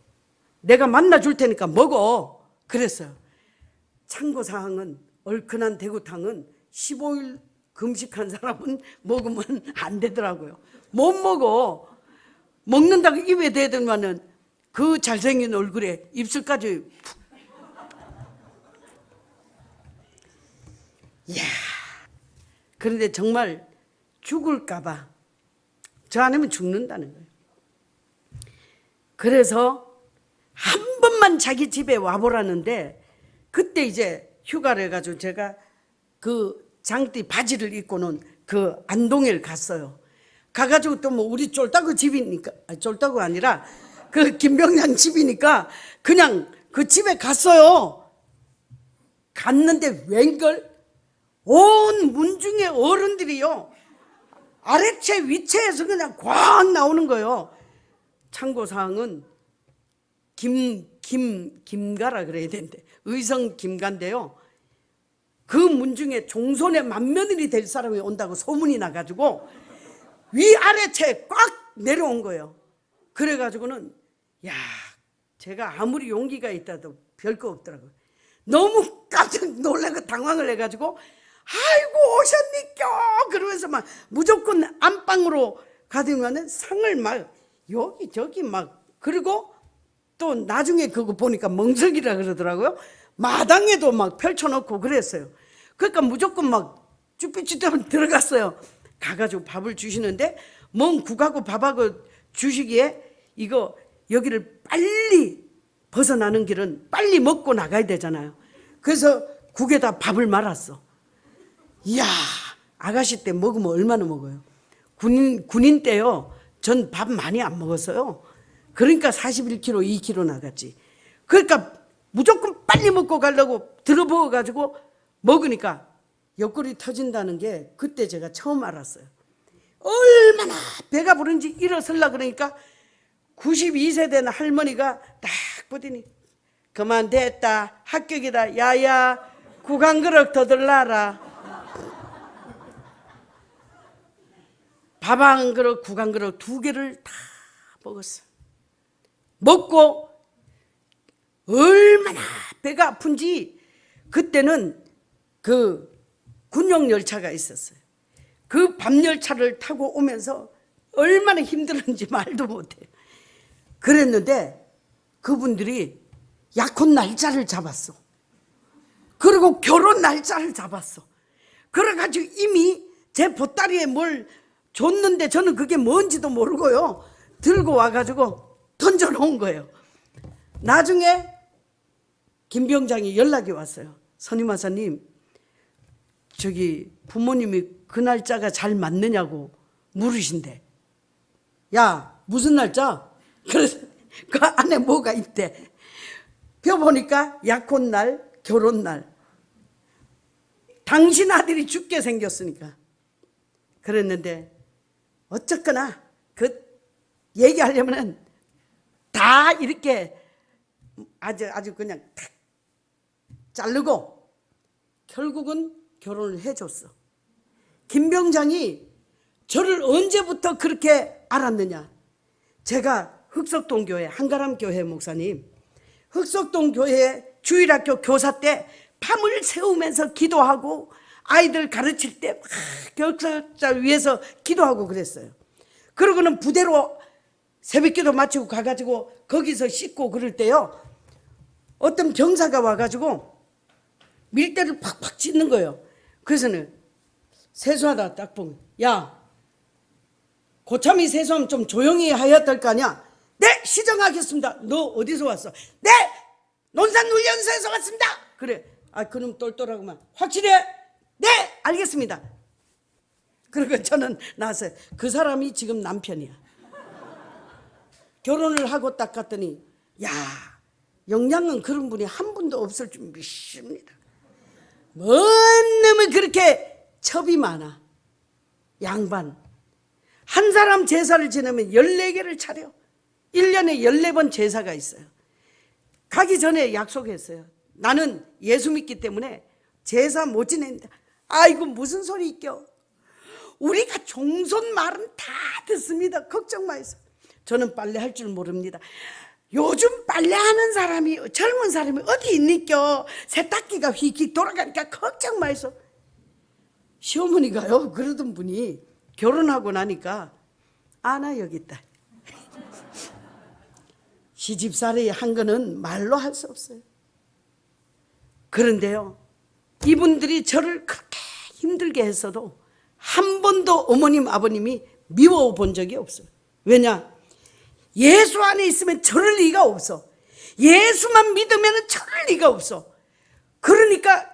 [SPEAKER 5] 내가 만나줄 테니까 먹어. 그랬어요. 참고사항은 얼큰한 대구탕은 15일 금식한 사람은 먹으면 안 되더라고요. 못 먹어. 먹는다고 입에 대더니만은 그 잘생긴 얼굴에 입술까지 푹. 이야. 그런데 정말 죽을까봐 저 아니면 죽는다는 거예요. 그래서 한 번만 자기 집에 와보라는데, 그때 이제 휴가를 해가지고 제가 그 장띠 바지를 입고는 그 안동에 갔어요. 가가지고 또 뭐 우리 쫄따구 집이니까, 아니, 쫄따구 아니라 그 김병장 집이니까 그냥 그 집에 갔어요. 갔는데 웬걸 온 문중의 어른들이요 아래채 위채에서 그냥 꽉 나오는 거예요. 참고사항은 김가라 그래야 되는데 의성 김가인데요. 그 문중에 종손의 맏며느리 될 사람이 온다고 소문이 나가지고 위아래채 꽉 내려온 거예요. 그래가지고는 야, 제가 아무리 용기가 있다도 별거 없더라고요. 너무 깜짝 놀라고 당황을 해가지고 아이고 오셨니까 그러면서 막 무조건 안방으로 가더니만은 상을 막 여기저기 막, 그리고 또 나중에 그거 보니까 멍석이라 그러더라고요. 마당에도 막 펼쳐놓고 그랬어요. 그러니까 무조건 막 쭈삣쭈삣 들어갔어요. 가가지고 밥을 주시는데 뭔 국하고 밥하고 주시기에 이거 여기를 빨리 벗어나는 길은 빨리 먹고 나가야 되잖아요. 그래서 국에다 밥을 말았어. 이야, 아가씨 때 먹으면 얼마나 먹어요. 군인 때요, 전 밥 많이 안 먹었어요. 그러니까 41kg, 2kg 나갔지. 그러니까 무조건 빨리 먹고 가려고 들어부어가지고 먹으니까 옆구리 터진다는 게 그때 제가 처음 알았어요. 얼마나 배가 부른지 일어서려 그러니까 92세 된 할머니가 딱 보더니 그만 됐다, 합격이다, 야야 국 한 그릇 더 들라라. 밥 한 그릇, 국 한 그릇 2개를 다 먹었어. 먹고 얼마나 배가 아픈지 그때는 그 군용 열차가 있었어요. 그 밤열차를 타고 오면서 얼마나 힘들었는지 말도 못해요. 그랬는데 그분들이 약혼 날짜를 잡았어. 그리고 결혼 날짜를 잡았어. 그래가지고 이미 제 보따리에 뭘 줬는데 저는 그게 뭔지도 모르고요. 들고 와가지고 던져놓은 거예요. 나중에 김병장이 연락이 왔어요. 선임하사님, 저기 부모님이 그 날짜가 잘 맞느냐고 물으신대. 야, 무슨 날짜? 그래서 그 안에 뭐가 있대. 펴보니까 약혼날, 결혼날. 당신 아들이 죽게 생겼으니까. 그랬는데 어쨌거나 그 얘기하려면은 다 이렇게 아주 그냥 탁 자르고 결국은 결혼을 해줬어. 김병장이 저를 언제부터 그렇게 알았느냐. 제가 흑석동 교회, 한가람 교회 목사님, 흑석동 교회 주일학교 교사 때 밤을 새우면서 기도하고 아이들 가르칠 때 격설자 위에서 기도하고 그랬어요. 그러고는 부대로 새벽기도 마치고 가가지고 거기서 씻고 그럴 때요, 어떤 병사가 와가지고 밀대를 팍팍 찢는 거예요. 그래서는 세수하다 딱 보면, 야, 고참이 세수하면 좀 조용히 해야 될 거 아니야? 네, 시정하겠습니다. 너 어디서 왔어? 네, 논산훈련소에서 왔습니다. 그래. 아, 그놈 똘똘하구만. 확실해? 네, 알겠습니다. 그리고 저는 나왔어요. 그 사람이 지금 남편이야. 결혼을 하고 딱 갔더니, 야, 영양은 그런 분이 한 분도 없을 줄 믿습니다. 뭔 놈은 그렇게 첩이 많아. 양반. 한 사람 제사를 지내면 14개를 차려. 1년에 14번 제사가 있어요. 가기 전에 약속했어요. 나는 예수 믿기 때문에 제사 못 지낸다. 아이고, 무슨 소리 있겨. 우리가 종손 말은 다 듣습니다. 걱정 마세요. 저는 빨래할 줄 모릅니다. 요즘 빨래하는 사람이, 젊은 사람이 어디 있니껴. 세탁기가 휙휙 돌아가니까 걱정 마세요. 시어머니가요, 그러던 분이 결혼하고 나니까, 아나 여기 있다. 시집살이 한 거는 말로 할 수 없어요. 그런데요, 이분들이 저를 그렇게 힘들게 했어도 한 번도 어머님 아버님이 미워 본 적이 없어요. 왜냐? 예수 안에 있으면 저럴 리가 없어. 예수만 믿으면 저럴 리가 없어. 그러니까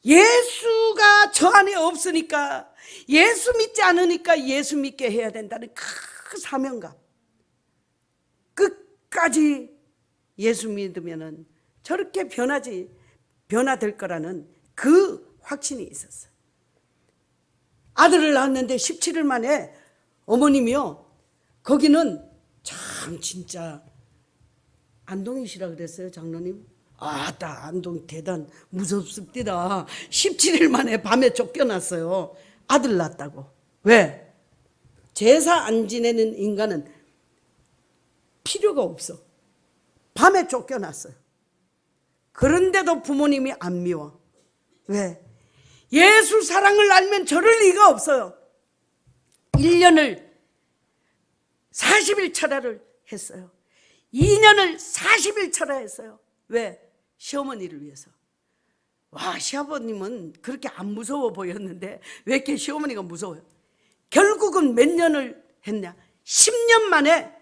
[SPEAKER 5] 예수가 저 안에 없으니까 예수 믿지 않으니까 예수 믿게 해야 된다는 그 사명감. 끝까지 예수 믿으면은 저렇게 변화될 거라는 그 확신이 있었어요. 아들을 낳았는데 17일 만에 어머님이요, 거기는 참 진짜 안동이시라 그랬어요, 장로님. 아따, 안동 대단 무섭습니다. 17일 만에 밤에 쫓겨났어요. 아들 낳았다고. 왜? 제사 안 지내는 인간은 필요가 없어. 밤에 쫓겨났어요. 그런데도 부모님이 안 미워. 왜? 예수 사랑을 알면 저럴 리가 없어요. 1년을 40일 철야를 했어요. 2년을 40일 철야했어요. 왜? 시어머니를 위해서. 와, 시아버님은 그렇게 안 무서워 보였는데 왜 이렇게 시어머니가 무서워요? 결국은 몇 년을 했냐? 10년 만에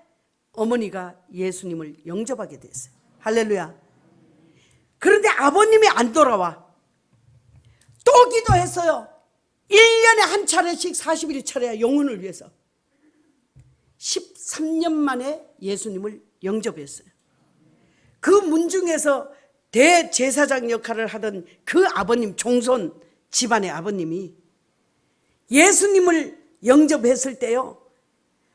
[SPEAKER 5] 어머니가 예수님을 영접하게 됐어요. 할렐루야. 그런데 아버님이 안 돌아와. 또 기도했어요. 1년에 한 차례씩 40일 차례야, 영혼을 위해서. 13년 만에 예수님을 영접했어요. 그 문중에서 대제사장 역할을 하던 그 아버님, 종손 집안의 아버님이 예수님을 영접했을 때요,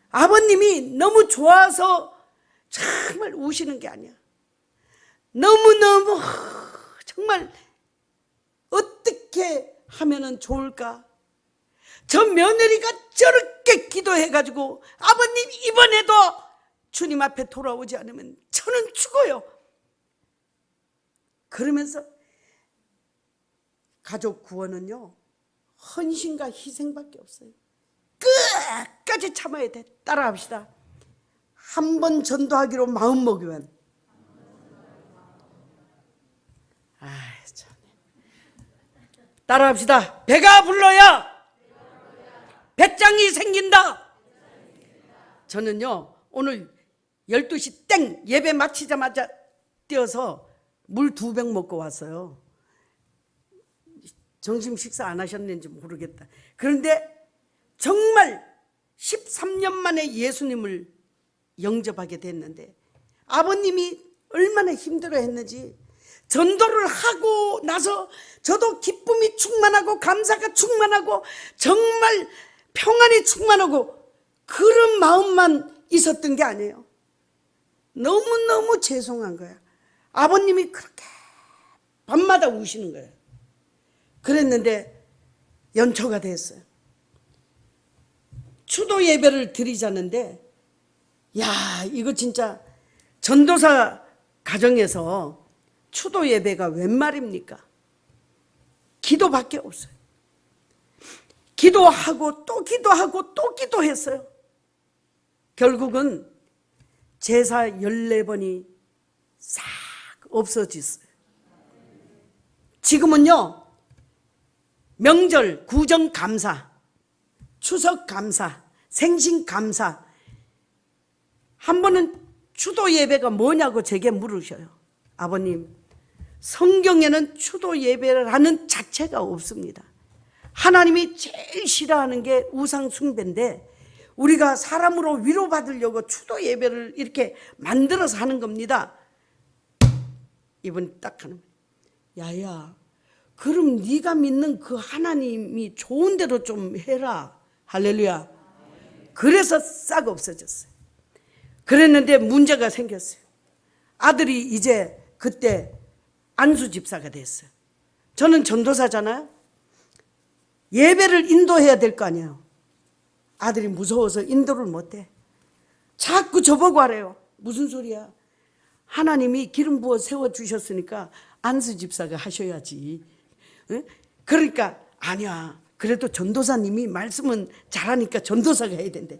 [SPEAKER 5] 아버님이 너무 좋아서 정말 우시는 게 아니야. 너무너무 정말 어떻게 하면은 좋을까? 저 며느리가 저렇게 기도해가지고 아버님 이번에도 주님 앞에 돌아오지 않으면 저는 죽어요. 그러면서 가족 구원은요, 헌신과 희생밖에 없어요. 끝까지 참아야 돼. 따라합시다. 한 번 전도하기로 마음먹으면, 참. 따라합시다. 배가 불러야 배짱이 생긴다. 저는요, 오늘 12시 땡 예배 마치자마자 뛰어서 물 2병 먹고 왔어요. 점심 식사 안 하셨는지 모르겠다. 그런데 정말 13년 만에 예수님을 영접하게 됐는데 아버님이 얼마나 힘들어했는지, 전도를 하고 나서 저도 기쁨이 충만하고 감사가 충만하고 정말 평안이 충만하고 그런 마음만 있었던 게 아니에요. 너무너무 죄송한 거야. 아버님이 그렇게 밤마다 우시는 거예요. 그랬는데 연초가 됐어요. 추도 예배를 드리자는데, 야, 이거 진짜 전도사 가정에서 추도 예배가 웬 말입니까? 기도밖에 없어요. 기도하고 또 기도하고 또 기도했어요. 결국은 제사 14번이 싹 없어졌어요. 지금은요, 명절, 구정 감사, 추석 감사, 생신 감사, 한 번은 추도 예배가 뭐냐고 제게 물으셔요. 아버님, 성경에는 추도 예배라는 자체가 없습니다. 하나님이 제일 싫어하는 게 우상 숭배인데 우리가 사람으로 위로받으려고 추도 예배를 이렇게 만들어서 하는 겁니다. 이분 딱 하는, 야야, 그럼 네가 믿는 그 하나님이 좋은 대로 좀 해라. 할렐루야. 그래서 싹 없어졌어요. 그랬는데 문제가 생겼어요. 아들이 이제 그때 안수 집사가 됐어요. 저는 전도사잖아요. 예배를 인도해야 될 거 아니에요. 아들이 무서워서 인도를 못해. 자꾸 저보고 하래요. 무슨 소리야? 하나님이 기름 부어 세워주셨으니까 안수 집사가 하셔야지. 응? 그러니까 아니야. 그래도 전도사님이 말씀은 잘하니까 전도사가 해야 된대.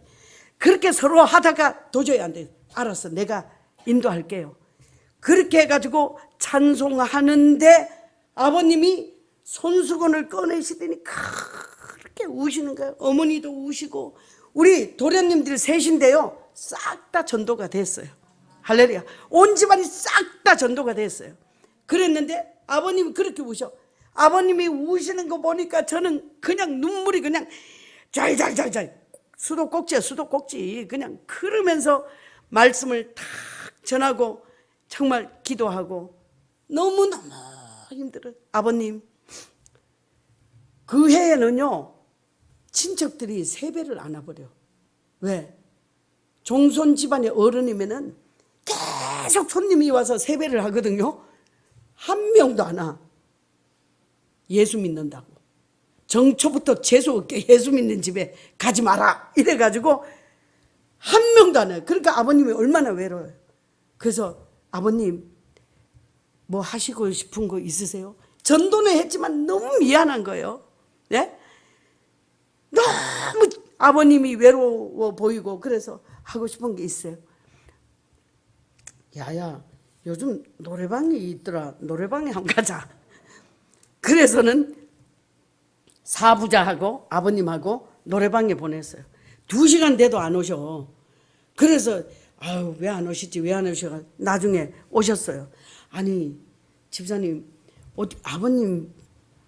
[SPEAKER 5] 그렇게 서로 하다가 도저히 안 돼. 알았어, 내가 인도할게요. 그렇게 해가지고 찬송하는데 아버님이 손수건을 꺼내시더니 그렇게 우시는 거예요. 어머니도 우시고 우리 도련님들 셋인데요, 싹 다 전도가 됐어요. 할렐루야. 온 집안이 싹 다 전도가 됐어요. 그랬는데 아버님이 그렇게 우셔. 아버님이 우시는 거 보니까 저는 그냥 눈물이 그냥 잘잘잘잘 수도꼭지 그냥 그러면서 말씀을 탁 전하고 정말 기도하고 너무너무 힘들어요. 아버님, 그 해에는요 친척들이 세배를 안 와버려. 왜? 종손 집안의 어른이면은 계속 손님이 와서 세배를 하거든요. 한 명도 안 와. 예수 믿는다고. 정초부터 재수 없게 예수 믿는 집에 가지 마라 이래가지고 한 명도 안 와요. 그러니까 아버님이 얼마나 외로워요. 그래서 아버님 뭐 하시고 싶은 거 있으세요? 전도는 했지만 너무 미안한 거예요. 네? 너무 아버님이 외로워 보이고 그래서 하고 싶은 게 있어요. 야야, 요즘 노래방이 있더라. 노래방에 한번 가자. 그래서는 사부자하고 아버님하고 노래방에 보냈어요. 2시간 돼도 안 오셔. 그래서 아유, 왜 안 오시지? 왜 안 오셔? 나중에 오셨어요. 아니, 집사님, 아버님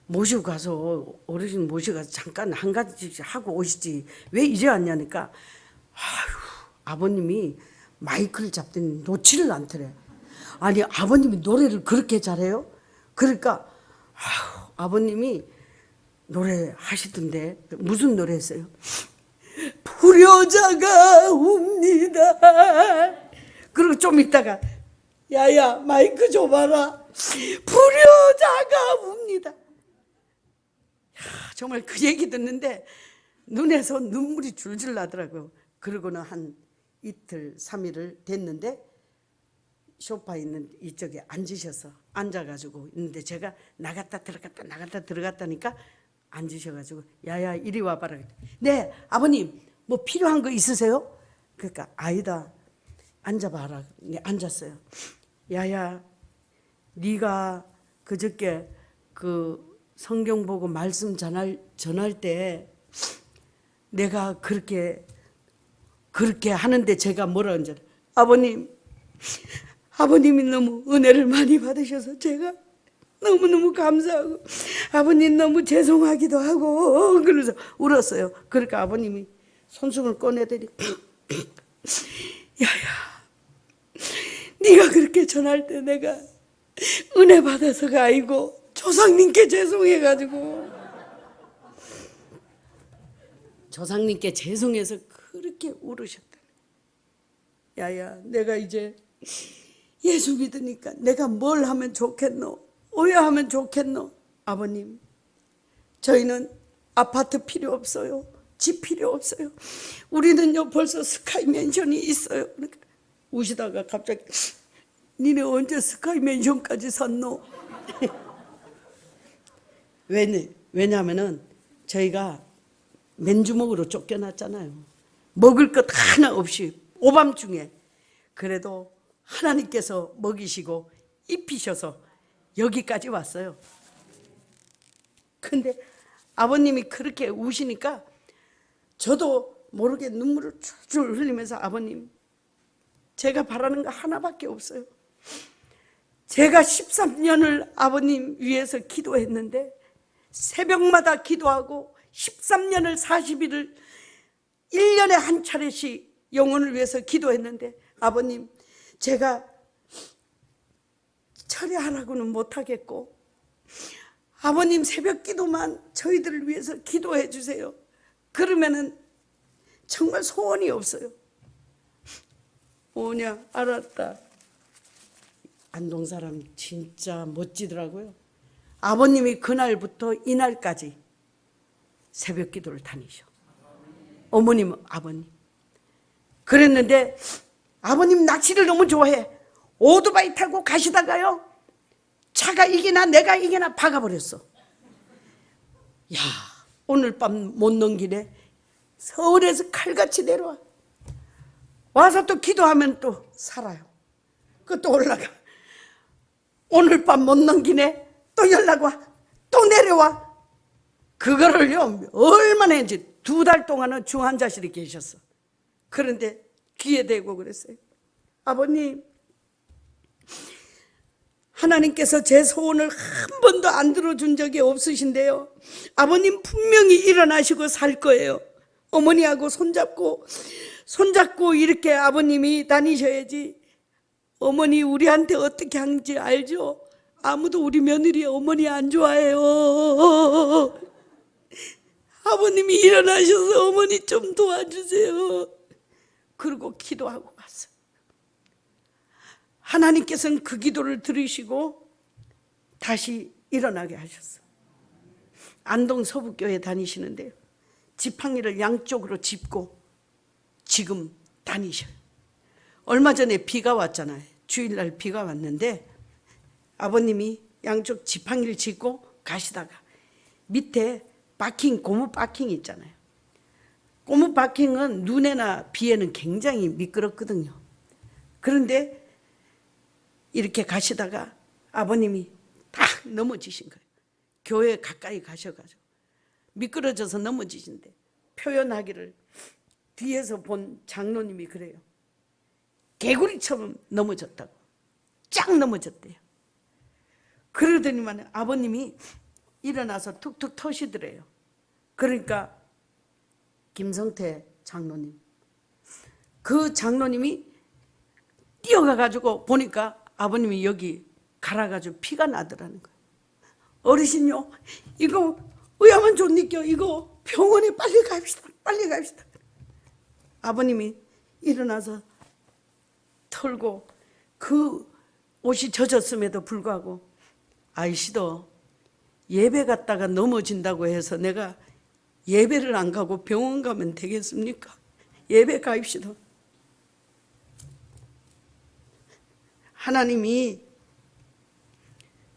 [SPEAKER 5] 모시고 가서 어르신 모시고 가서 잠깐 한 가지 하고 오시지. 왜 이제 왔냐니까 아유, 아버님이 마이크를 잡더니 놓지를 않더래. 아니, 아버님이 노래를 그렇게 잘해요? 그러니까 아유, 아버님이 노래 하시던데 무슨 노래 했어요? 불효자가 웁니다. 그리고 좀 있다가 야야 마이크 줘봐라. 불효자가 웁니다. 야, 정말 그 얘기 듣는데 눈에서 눈물이 줄줄 나더라고요. 그러고는 한 이틀 3일을 됐는데 소파 있는 이쪽에 앉아가지고 있는데 제가 나갔다 들어갔다니까 앉으셔가지고 야야 이리 와봐라. 네 아버님 뭐 필요한 거 있으세요? 그러니까 아이다 앉아봐라. 네, 앉았어요. 야야 네가 그저께 그 성경 보고 말씀 전할 때 내가 그렇게 하는데 제가 뭐라 하는지 아버님이 너무 은혜를 많이 받으셔서 제가 너무너무 감사하고 아버님 너무 죄송하기도 하고 그래서 울었어요. 그러니까 아버님이 손수건을 꺼내더니 야야 네가 그렇게 전할 때 내가 은혜 받아서가 아니고 조상님께 죄송해가지고 조상님께 죄송해서 그렇게 울으셨다. 야야 내가 이제 예수 믿으니까 내가 뭘 하면 좋겠노? 어여하면 좋겠노? 아버님 저희는 아파트 필요 없어요. 집 필요 없어요. 우리는요 벌써 스카이 맨션이 있어요. 그러니까 우시다가 갑자기 니네 언제 스카이 맨션까지 샀노? 왜냐하면은 저희가 맨주먹으로 쫓겨났잖아요. 먹을 것 하나 없이 오밤중에 그래도 하나님께서 먹이시고 입히셔서 여기까지 왔어요. 근데 아버님이 그렇게 우시니까 저도 모르게 눈물을 줄줄 흘리면서 아버님 제가 바라는 거 하나밖에 없어요. 제가 13년을 아버님 위해서 기도했는데 새벽마다 기도하고 13년을 40일을 1년에 한 차례씩 영혼을 위해서 기도했는데 아버님 제가 철회하라고는 못하겠고 아버님 새벽 기도만 저희들을 위해서 기도해 주세요. 그러면은 정말 소원이 없어요. 오냐 알았다. 안동 사람 진짜 멋지더라고요. 아버님이 그날부터 이날까지 새벽 기도를 다니셔. 어머님 아버님 그랬는데 아버님 낚시를 너무 좋아해. 오토바이 타고 가시다가요 차가 이기나 내가 이기나 박아버렸어. 야 오늘 밤 못 넘기네. 서울에서 칼같이 내려와. 와서 또 기도하면 또 살아요. 그또 올라가. 오늘 밤 못 넘기네. 또 연락 와. 또 내려와. 그거를요 얼마나 했는지 2달 동안은 중환자실에 계셨어. 그런데 귀에 대고 그랬어요. 아버님 하나님께서 제 소원을 한 번도 안 들어준 적이 없으신데요. 아버님 분명히 일어나시고 살 거예요. 어머니하고 손잡고 이렇게 아버님이 다니셔야지. 어머니 우리한테 어떻게 하는지 알죠? 아무도 우리 며느리 어머니 안 좋아해요. 아버님이 일어나셔서 어머니 좀 도와주세요. 그리고 기도하고 갔어요. 하나님께서는 그 기도를 들으시고 다시 일어나게 하셨어요. 안동 서북교회 다니시는데요. 지팡이를 양쪽으로 짚고 지금 다니셔요. 얼마 전에 비가 왔잖아요. 주일날 비가 왔는데 아버님이 양쪽 지팡이를 짚고 가시다가 밑에 고무 바킹이 있잖아요. 고무 바킹은 눈에나 비에는 굉장히 미끄럽거든요. 그런데 이렇게 가시다가 아버님이 딱 넘어지신 거예요. 교회 가까이 가셔가지고 미끄러져서 넘어지신데 표현하기를 뒤에서 본 장로님이 그래요. 개구리처럼 넘어졌다고. 쫙 넘어졌대요. 그러더니만 아버님이 일어나서 툭툭 터시더래요. 그러니까 김성태 장로님, 그 장로님이 뛰어가가지고 보니까 아버님이 여기 갈아가지고 피가 나더라는 거예요. 어르신요, 이거 의아만 좋니까 이거 병원에 빨리 갑시다. 빨리 갑시다. 아버님이 일어나서 털고 그 옷이 젖었음에도 불구하고 아이씨도 예배 갔다가 넘어진다고 해서 내가 예배를 안 가고 병원 가면 되겠습니까? 예배 가입시다. 하나님이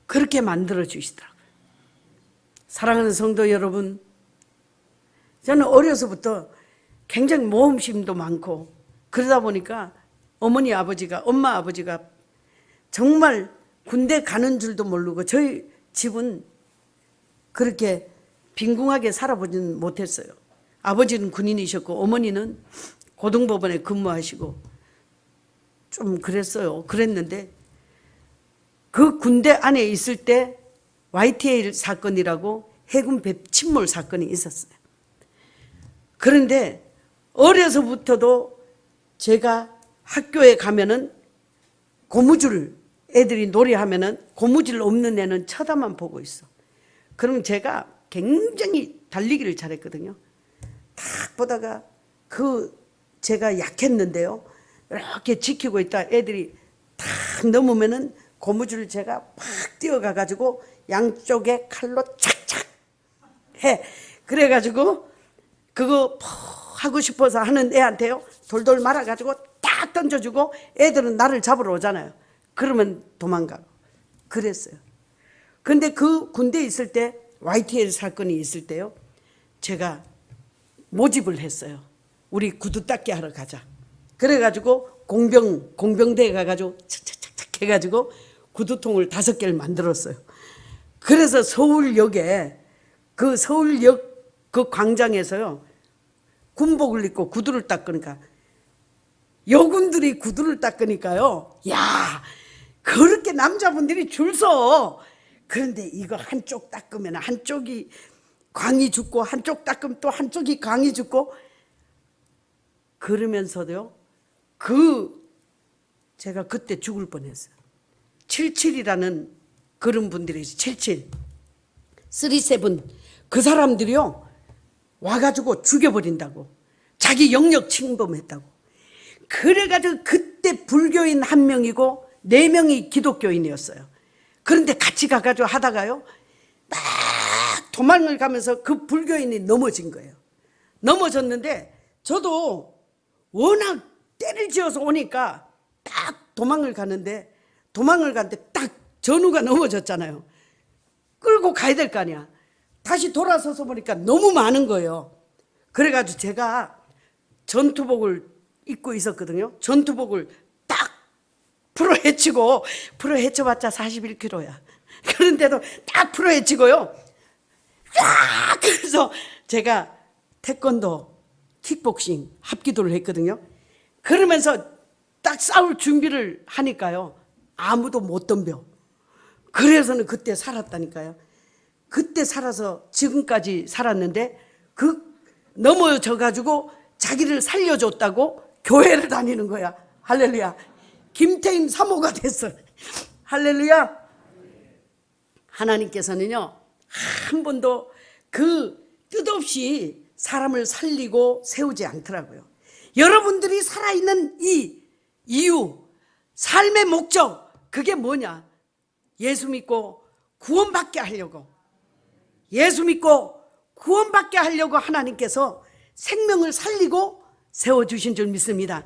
[SPEAKER 5] 그렇게 만들어 주시더라고요. 사랑하는 성도 여러분, 저는 어려서부터 굉장히 모험심도 많고 그러다 보니까 엄마 아버지가 정말 군대 가는 줄도 모르고 저희 집은 그렇게 빈궁하게 살아보지는 못했어요. 아버지는 군인이셨고 어머니는 고등법원에 근무하시고 좀 그랬는데 그 군대 안에 있을 때 YTL 사건이라고 해군 침몰 사건이 있었어요. 그런데 어려서부터도 제가 학교에 가면은 고무줄, 애들이 놀이하면은 고무줄 없는 애는 쳐다만 보고 있어. 그럼 제가 굉장히 달리기를 잘했거든요. 딱 보다가 제가 약했는데요. 이렇게 지키고 있다 애들이 탁 넘으면은 고무줄을 제가 팍 뛰어가가지고 양쪽에 칼로 착착 해. 그래가지고 그거 하고 싶어서 하는 애한테요. 돌돌 말아가지고 딱 던져주고 애들은 나를 잡으러 오잖아요. 그러면 도망가고 그랬어요. 근데 그 군대에 있을 때 YTL 사건이 있을 때요. 제가 모집을 했어요. 우리 구두 닦기 하러 가자. 그래가지고 공병대에 가가지고 착착착착 해가지고 구두통을 5개를 만들었어요. 그래서 서울역에 서울역 그 광장에서요. 군복을 입고 구두를 닦으니까 여군들이 구두를 닦으니까요. 야, 그렇게 남자분들이 줄 서. 그런데 이거 한쪽 닦으면 한쪽이 광이 죽고 한쪽 닦으면 또 한쪽이 광이 죽고 그러면서도요. 제가 그때 죽을 뻔했어요. 77이라는 그런 분들이 77, 37 그 사람들이요. 와가지고 죽여버린다고. 자기 영역 침범했다고. 그래가지고 그때 불교인 1명이고 4명이 기독교인이었어요. 그런데 같이 가가지고 하다가요. 막 도망을 가면서 그 불교인이 넘어진 거예요. 넘어졌는데 저도 워낙 때를 지어서 오니까 딱 도망을 가는데 딱 전우가 넘어졌잖아요. 끌고 가야 될 거 아니야. 다시 돌아서서 보니까 너무 많은 거예요. 그래가지고 제가 전투복을 입고 있었거든요. 전투복을 딱 풀어헤쳐봤자 41kg야. 그런데도 딱 풀어헤치고요. 그래서 제가 태권도, 킥복싱 합기도를 했거든요. 그러면서 딱 싸울 준비를 하니까요. 아무도 못 덤벼. 그래서는 그때 살았다니까요. 그때 살아서 지금까지 살았는데 넘어져 가지고 자기를 살려줬다고 교회를 다니는 거야. 할렐루야. 김태임 사모가 됐어. 할렐루야. 하나님께서는요, 한 번도 뜻없이 사람을 살리고 세우지 않더라고요. 여러분들이 살아있는 이 이유, 삶의 목적, 그게 뭐냐? 예수 믿고 구원받게 하려고, 예수 믿고 구원받게 하려고 하나님께서 생명을 살리고 세워주신 줄 믿습니다.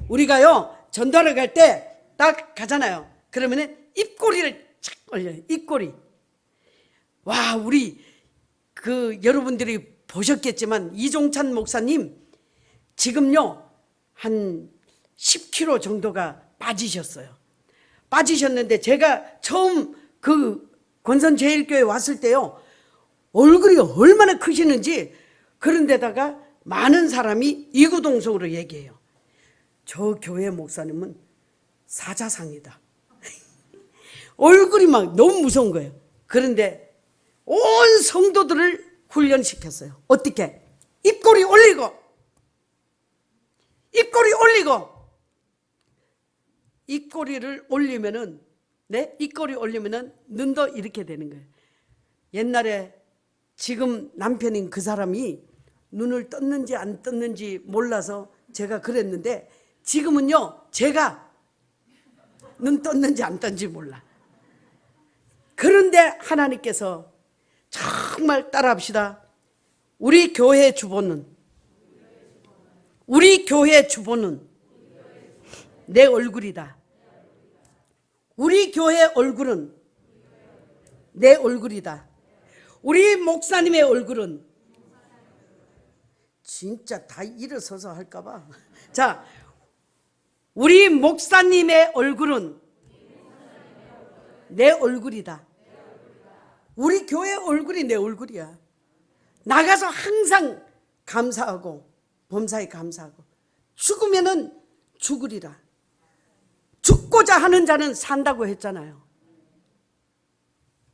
[SPEAKER 5] 우리가요, 전도하러 갈 때 딱 가잖아요. 그러면은 입꼬리를 착 올려요. 입꼬리. 와, 우리 여러분들이 보셨겠지만 이종찬 목사님 지금요 한 10kg 정도가 빠지셨어요. 빠지셨는데 제가 처음 권선제일교회 왔을 때요, 얼굴이 얼마나 크시는지, 그런데다가 많은 사람이 이구동성으로 얘기해요. 저 교회 목사님은 사자상이다. 얼굴이 막 너무 무서운 거예요. 그런데 온 성도들을 훈련시켰어요. 어떻게? 입꼬리 올리고, 입꼬리 올리고, 입꼬리를 올리면은, 네? 입꼬리 올리면은 눈도 이렇게 되는 거예요. 옛날에 지금 남편인 그 사람이 눈을 떴는지 안 떴는지 몰라서 제가 그랬는데, 지금은요, 제가 눈 떴는지 안 떴는지 몰라. 그런데 하나님께서 정말 따라합시다. 우리 교회 주보는 내 얼굴이다. 우리 교회 얼굴은 내 얼굴이다. 우리 목사님의 얼굴은, 진짜 다 일어서서 할까봐. 자, 우리 목사님의 얼굴은 내 얼굴이다. 우리 교회 얼굴이 내 얼굴이야. 나가서 항상 감사하고, 범사에 감사하고, 죽으면은 죽으리라. 죽고자 하는 자는 산다고 했잖아요.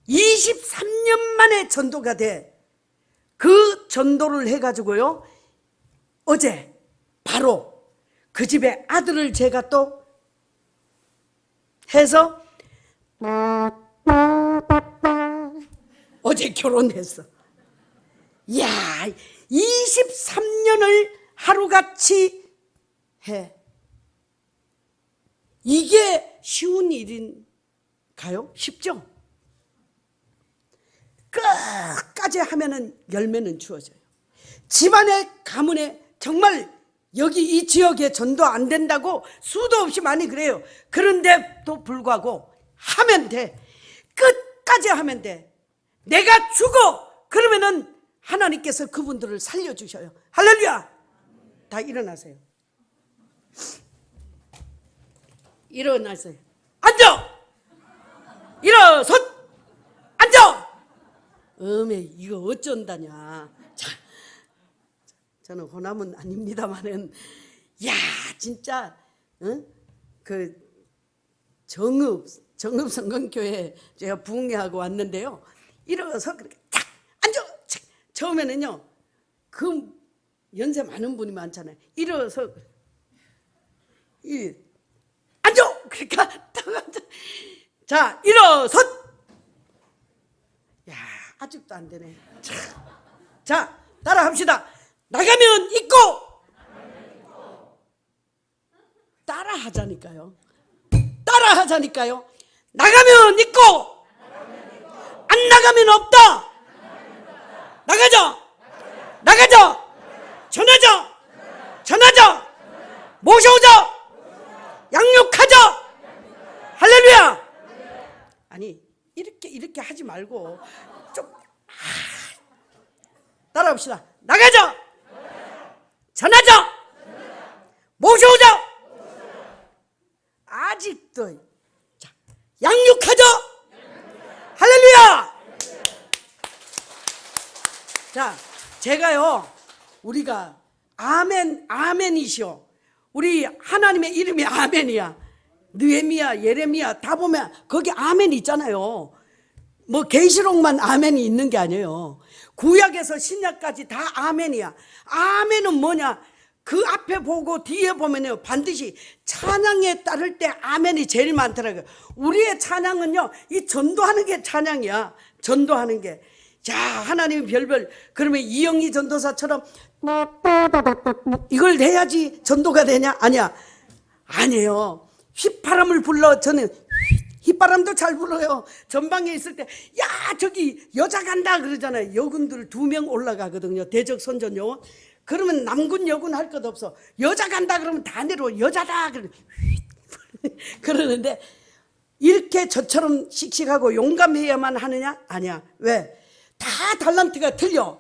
[SPEAKER 5] 23년 만에 전도가 돼. 그 전도를 해가지고요, 어제 바로 그 집에 아들을 제가 또 해서 어제 결혼했어. 이야, 23년을 하루같이 해. 이게 쉬운 일인가요? 쉽죠? 끝까지 하면은 열매는 주어져요. 집안의 가문에 정말 여기 이 지역에 전도 안 된다고 수도 없이 많이 그래요. 그런데도 불구하고 하면 돼. 끝까지 하면 돼. 내가 죽어 그러면은 하나님께서 그분들을 살려주셔요. 할렐루야. 다 일어나세요. 일어나세요. 앉아. 일어서. 앉아. 이거 어쩐다냐. 자, 저는 호남은 아닙니다만은, 야, 진짜, 그 정읍성건교회 제가 부흥회하고 왔는데요. 일어서 그렇게 탁 앉아. 착. 처음에는요, 그 연세 많은 분이 많잖아요. 일어서 앉아. 그러니까 딱 앉아. 자, 일어서. 야, 아직도 안 되네. 자, 따라 합시다. 나가면 있고. 따라 하자니까요. 따라 하자니까요. 나가면 있고. 안 나가면 없다. 나가자. 나가자. 전하자. 전하자. 모셔오자. 양육하자. 할렐루야. 아니, 이렇게 하지 말고 좀 따라합시다. 나가자. 전하자. 모셔오자. 아직도. 자, 양육하자. 할렐루야. 자, 제가요, 우리가 아멘이시오. 우리 하나님의 이름이 아멘이야. 느헤미야, 예레미야 다 보면 거기 아멘 있잖아요. 뭐 계시록만 아멘이 있는 게 아니에요. 구약에서 신약까지 다 아멘이야. 아멘은 뭐냐? 그 앞에 보고 뒤에 보면요 반드시 찬양에 따를 때 아멘이 제일 많더라고요. 우리의 찬양은요 이 전도하는 게 찬양이야. 전도하는 게. 자, 하나님 별별 그러면 이영희 전도사처럼 이걸 해야지 전도가 되냐? 아니야. 아니에요. 휘파람을 불러. 저는 휘바람도 잘 불어요. 전방에 있을 때 야 저기 여자 간다 그러잖아요. 여군들 2명 올라가거든요. 대적 선전 요원. 그러면 남군 여군 할 것 없어. 여자 간다 그러면 다 내려. 여자다 그러는데 이렇게 저처럼 씩씩하고 용감해야만 하느냐? 아니야. 왜? 다 달란트가 틀려.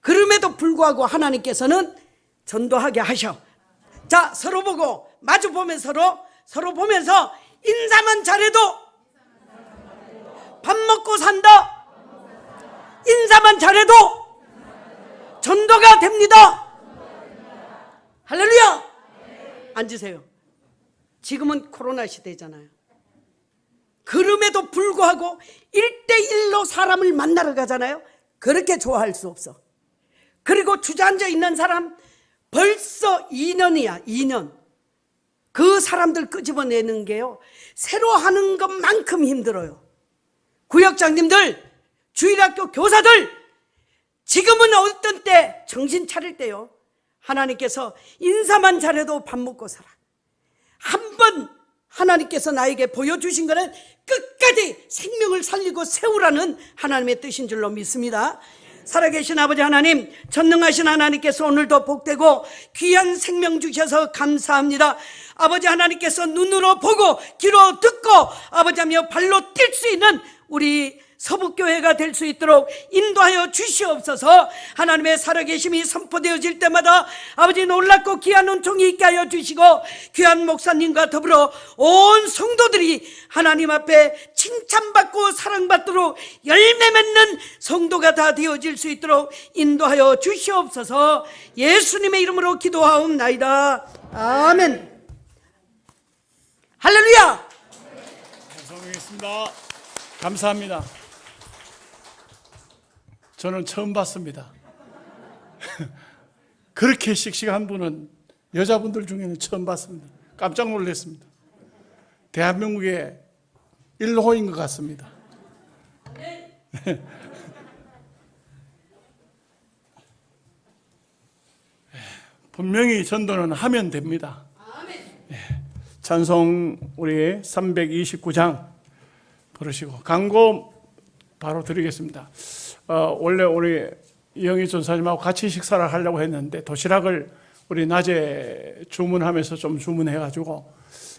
[SPEAKER 5] 그럼에도 불구하고 하나님께서는 전도하게 하셔. 자, 서로 보고 마주 보면 서로 보면서 인사만 잘해도 밥 먹고 산다. 인사만 잘해도 전도가 됩니다. 할렐루야. 앉으세요. 지금은 코로나 시대잖아요. 그럼에도 불구하고 1대1로 사람을 만나러 가잖아요. 그렇게 좋아할 수 없어. 그리고 주저앉아 있는 사람 벌써 2년이야. 2년. 그 사람들 끄집어내는 게요 새로 하는 것만큼 힘들어요. 구역장님들, 주일학교 교사들, 지금은 어떤 때 정신 차릴 때요 하나님께서 인사만 잘해도 밥 먹고 살아. 한 번 하나님께서 나에게 보여주신 것은 끝까지 생명을 살리고 세우라는 하나님의 뜻인 줄로 믿습니다. 살아계신 아버지 하나님, 전능하신 하나님께서 오늘도 복되고 귀한 생명 주셔서 감사합니다. 아버지 하나님께서 눈으로 보고 귀로 듣고 아버지하며 발로 뛸 수 있는 우리 서북교회가 될 수 있도록 인도하여 주시옵소서. 하나님의 살아계심이 선포되어질 때마다 아버지 놀랍고 귀한 은총이 있게 하여 주시고 귀한 목사님과 더불어 온 성도들이 하나님 앞에 칭찬받고 사랑받도록 열매 맺는 성도가 다 되어질 수 있도록 인도하여 주시옵소서. 예수님의 이름으로 기도하옵나이다. 아멘. 할렐루야.
[SPEAKER 2] 감사하겠습니다. 감사합니다. 저는 처음 봤습니다. 그렇게 씩씩한 분은 여자분들 중에는 처음 봤습니다. 깜짝 놀랐습니다. 대한민국의 1호인 것 같습니다. 분명히 전도는 하면 됩니다. 찬송 우리 329장 부르시고 광고 바로 드리겠습니다. 원래 우리 이영희 전사님하고 같이 식사를 하려고 했는데 도시락을 우리 낮에 주문하면서 좀 주문해가지고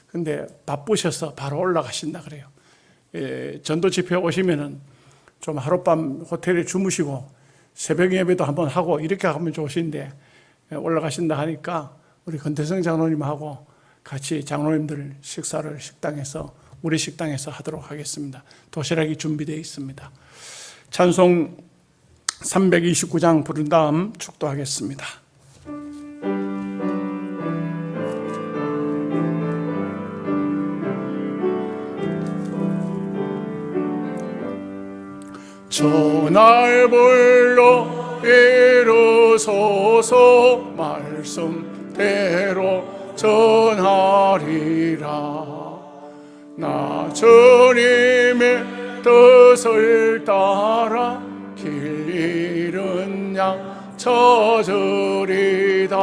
[SPEAKER 2] 근데 바쁘셔서 바로 올라가신다 그래요. 전도 집회 오시면은 좀 하룻밤 호텔에 주무시고 새벽 예배도 한번 하고 이렇게 하면 좋으신데 올라가신다 하니까 우리 건태성 장로님하고 같이 장로님들 식사를 우리 식당에서 하도록 하겠습니다. 도시락이 준비되어 있습니다. 찬송 329장 부른 다음 축도하겠습니다. 전할 불러 이루소서 말씀대로 전하리라. 나 주님의 뜻을 따라 길 잃은 양 찾으리다.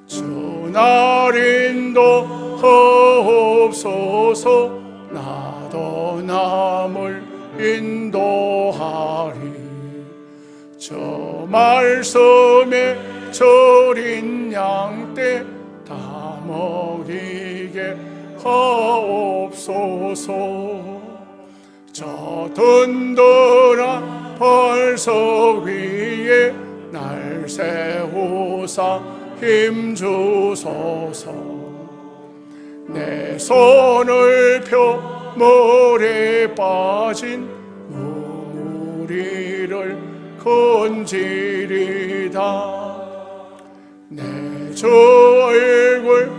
[SPEAKER 2] 주 날 인도하옵소서. 나도 남을 인도하리. 저 말씀에 절인 양떼 다 먹이게 하옵소서. 저 든든한 벌석 위에 날 세우사 힘주소서. 내 손을 펴 물에 빠진 무리를 건지리다. 내 주 얼굴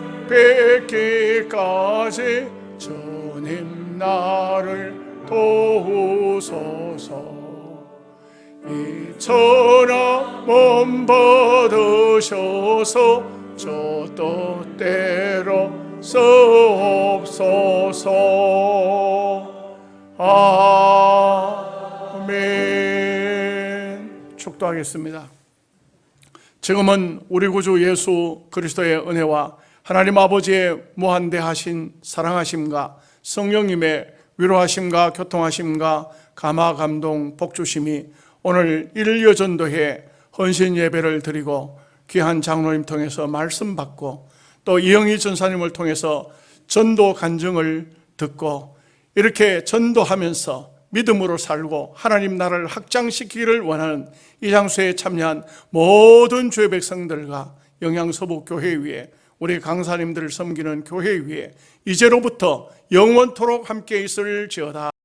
[SPEAKER 2] 뵙기까지 주님 나를 도우소서. 이 천하 몸 받으셔서 저 뜻대로 쓰옵소서. 아멘. 축도하겠습니다. 지금은 우리 구주 예수 그리스도의 은혜와 하나님 아버지의 무한대하신 사랑하심과 성령님의 위로하심과 교통하심과 감화 감동 복주심이 오늘 일여전도회 헌신 예배를 드리고 귀한 장로님 통해서 말씀 받고 또 이영희 전사님을 통해서 전도 간증을 듣고 이렇게 전도하면서 믿음으로 살고 하나님 나라를 확장시키기를 원하는 이 장소에 참여한 모든 주의 백성들과 영양서북 교회 위에 우리 강사님들을 섬기는 교회 위에 이제로부터 영원토록 함께 있을지어다.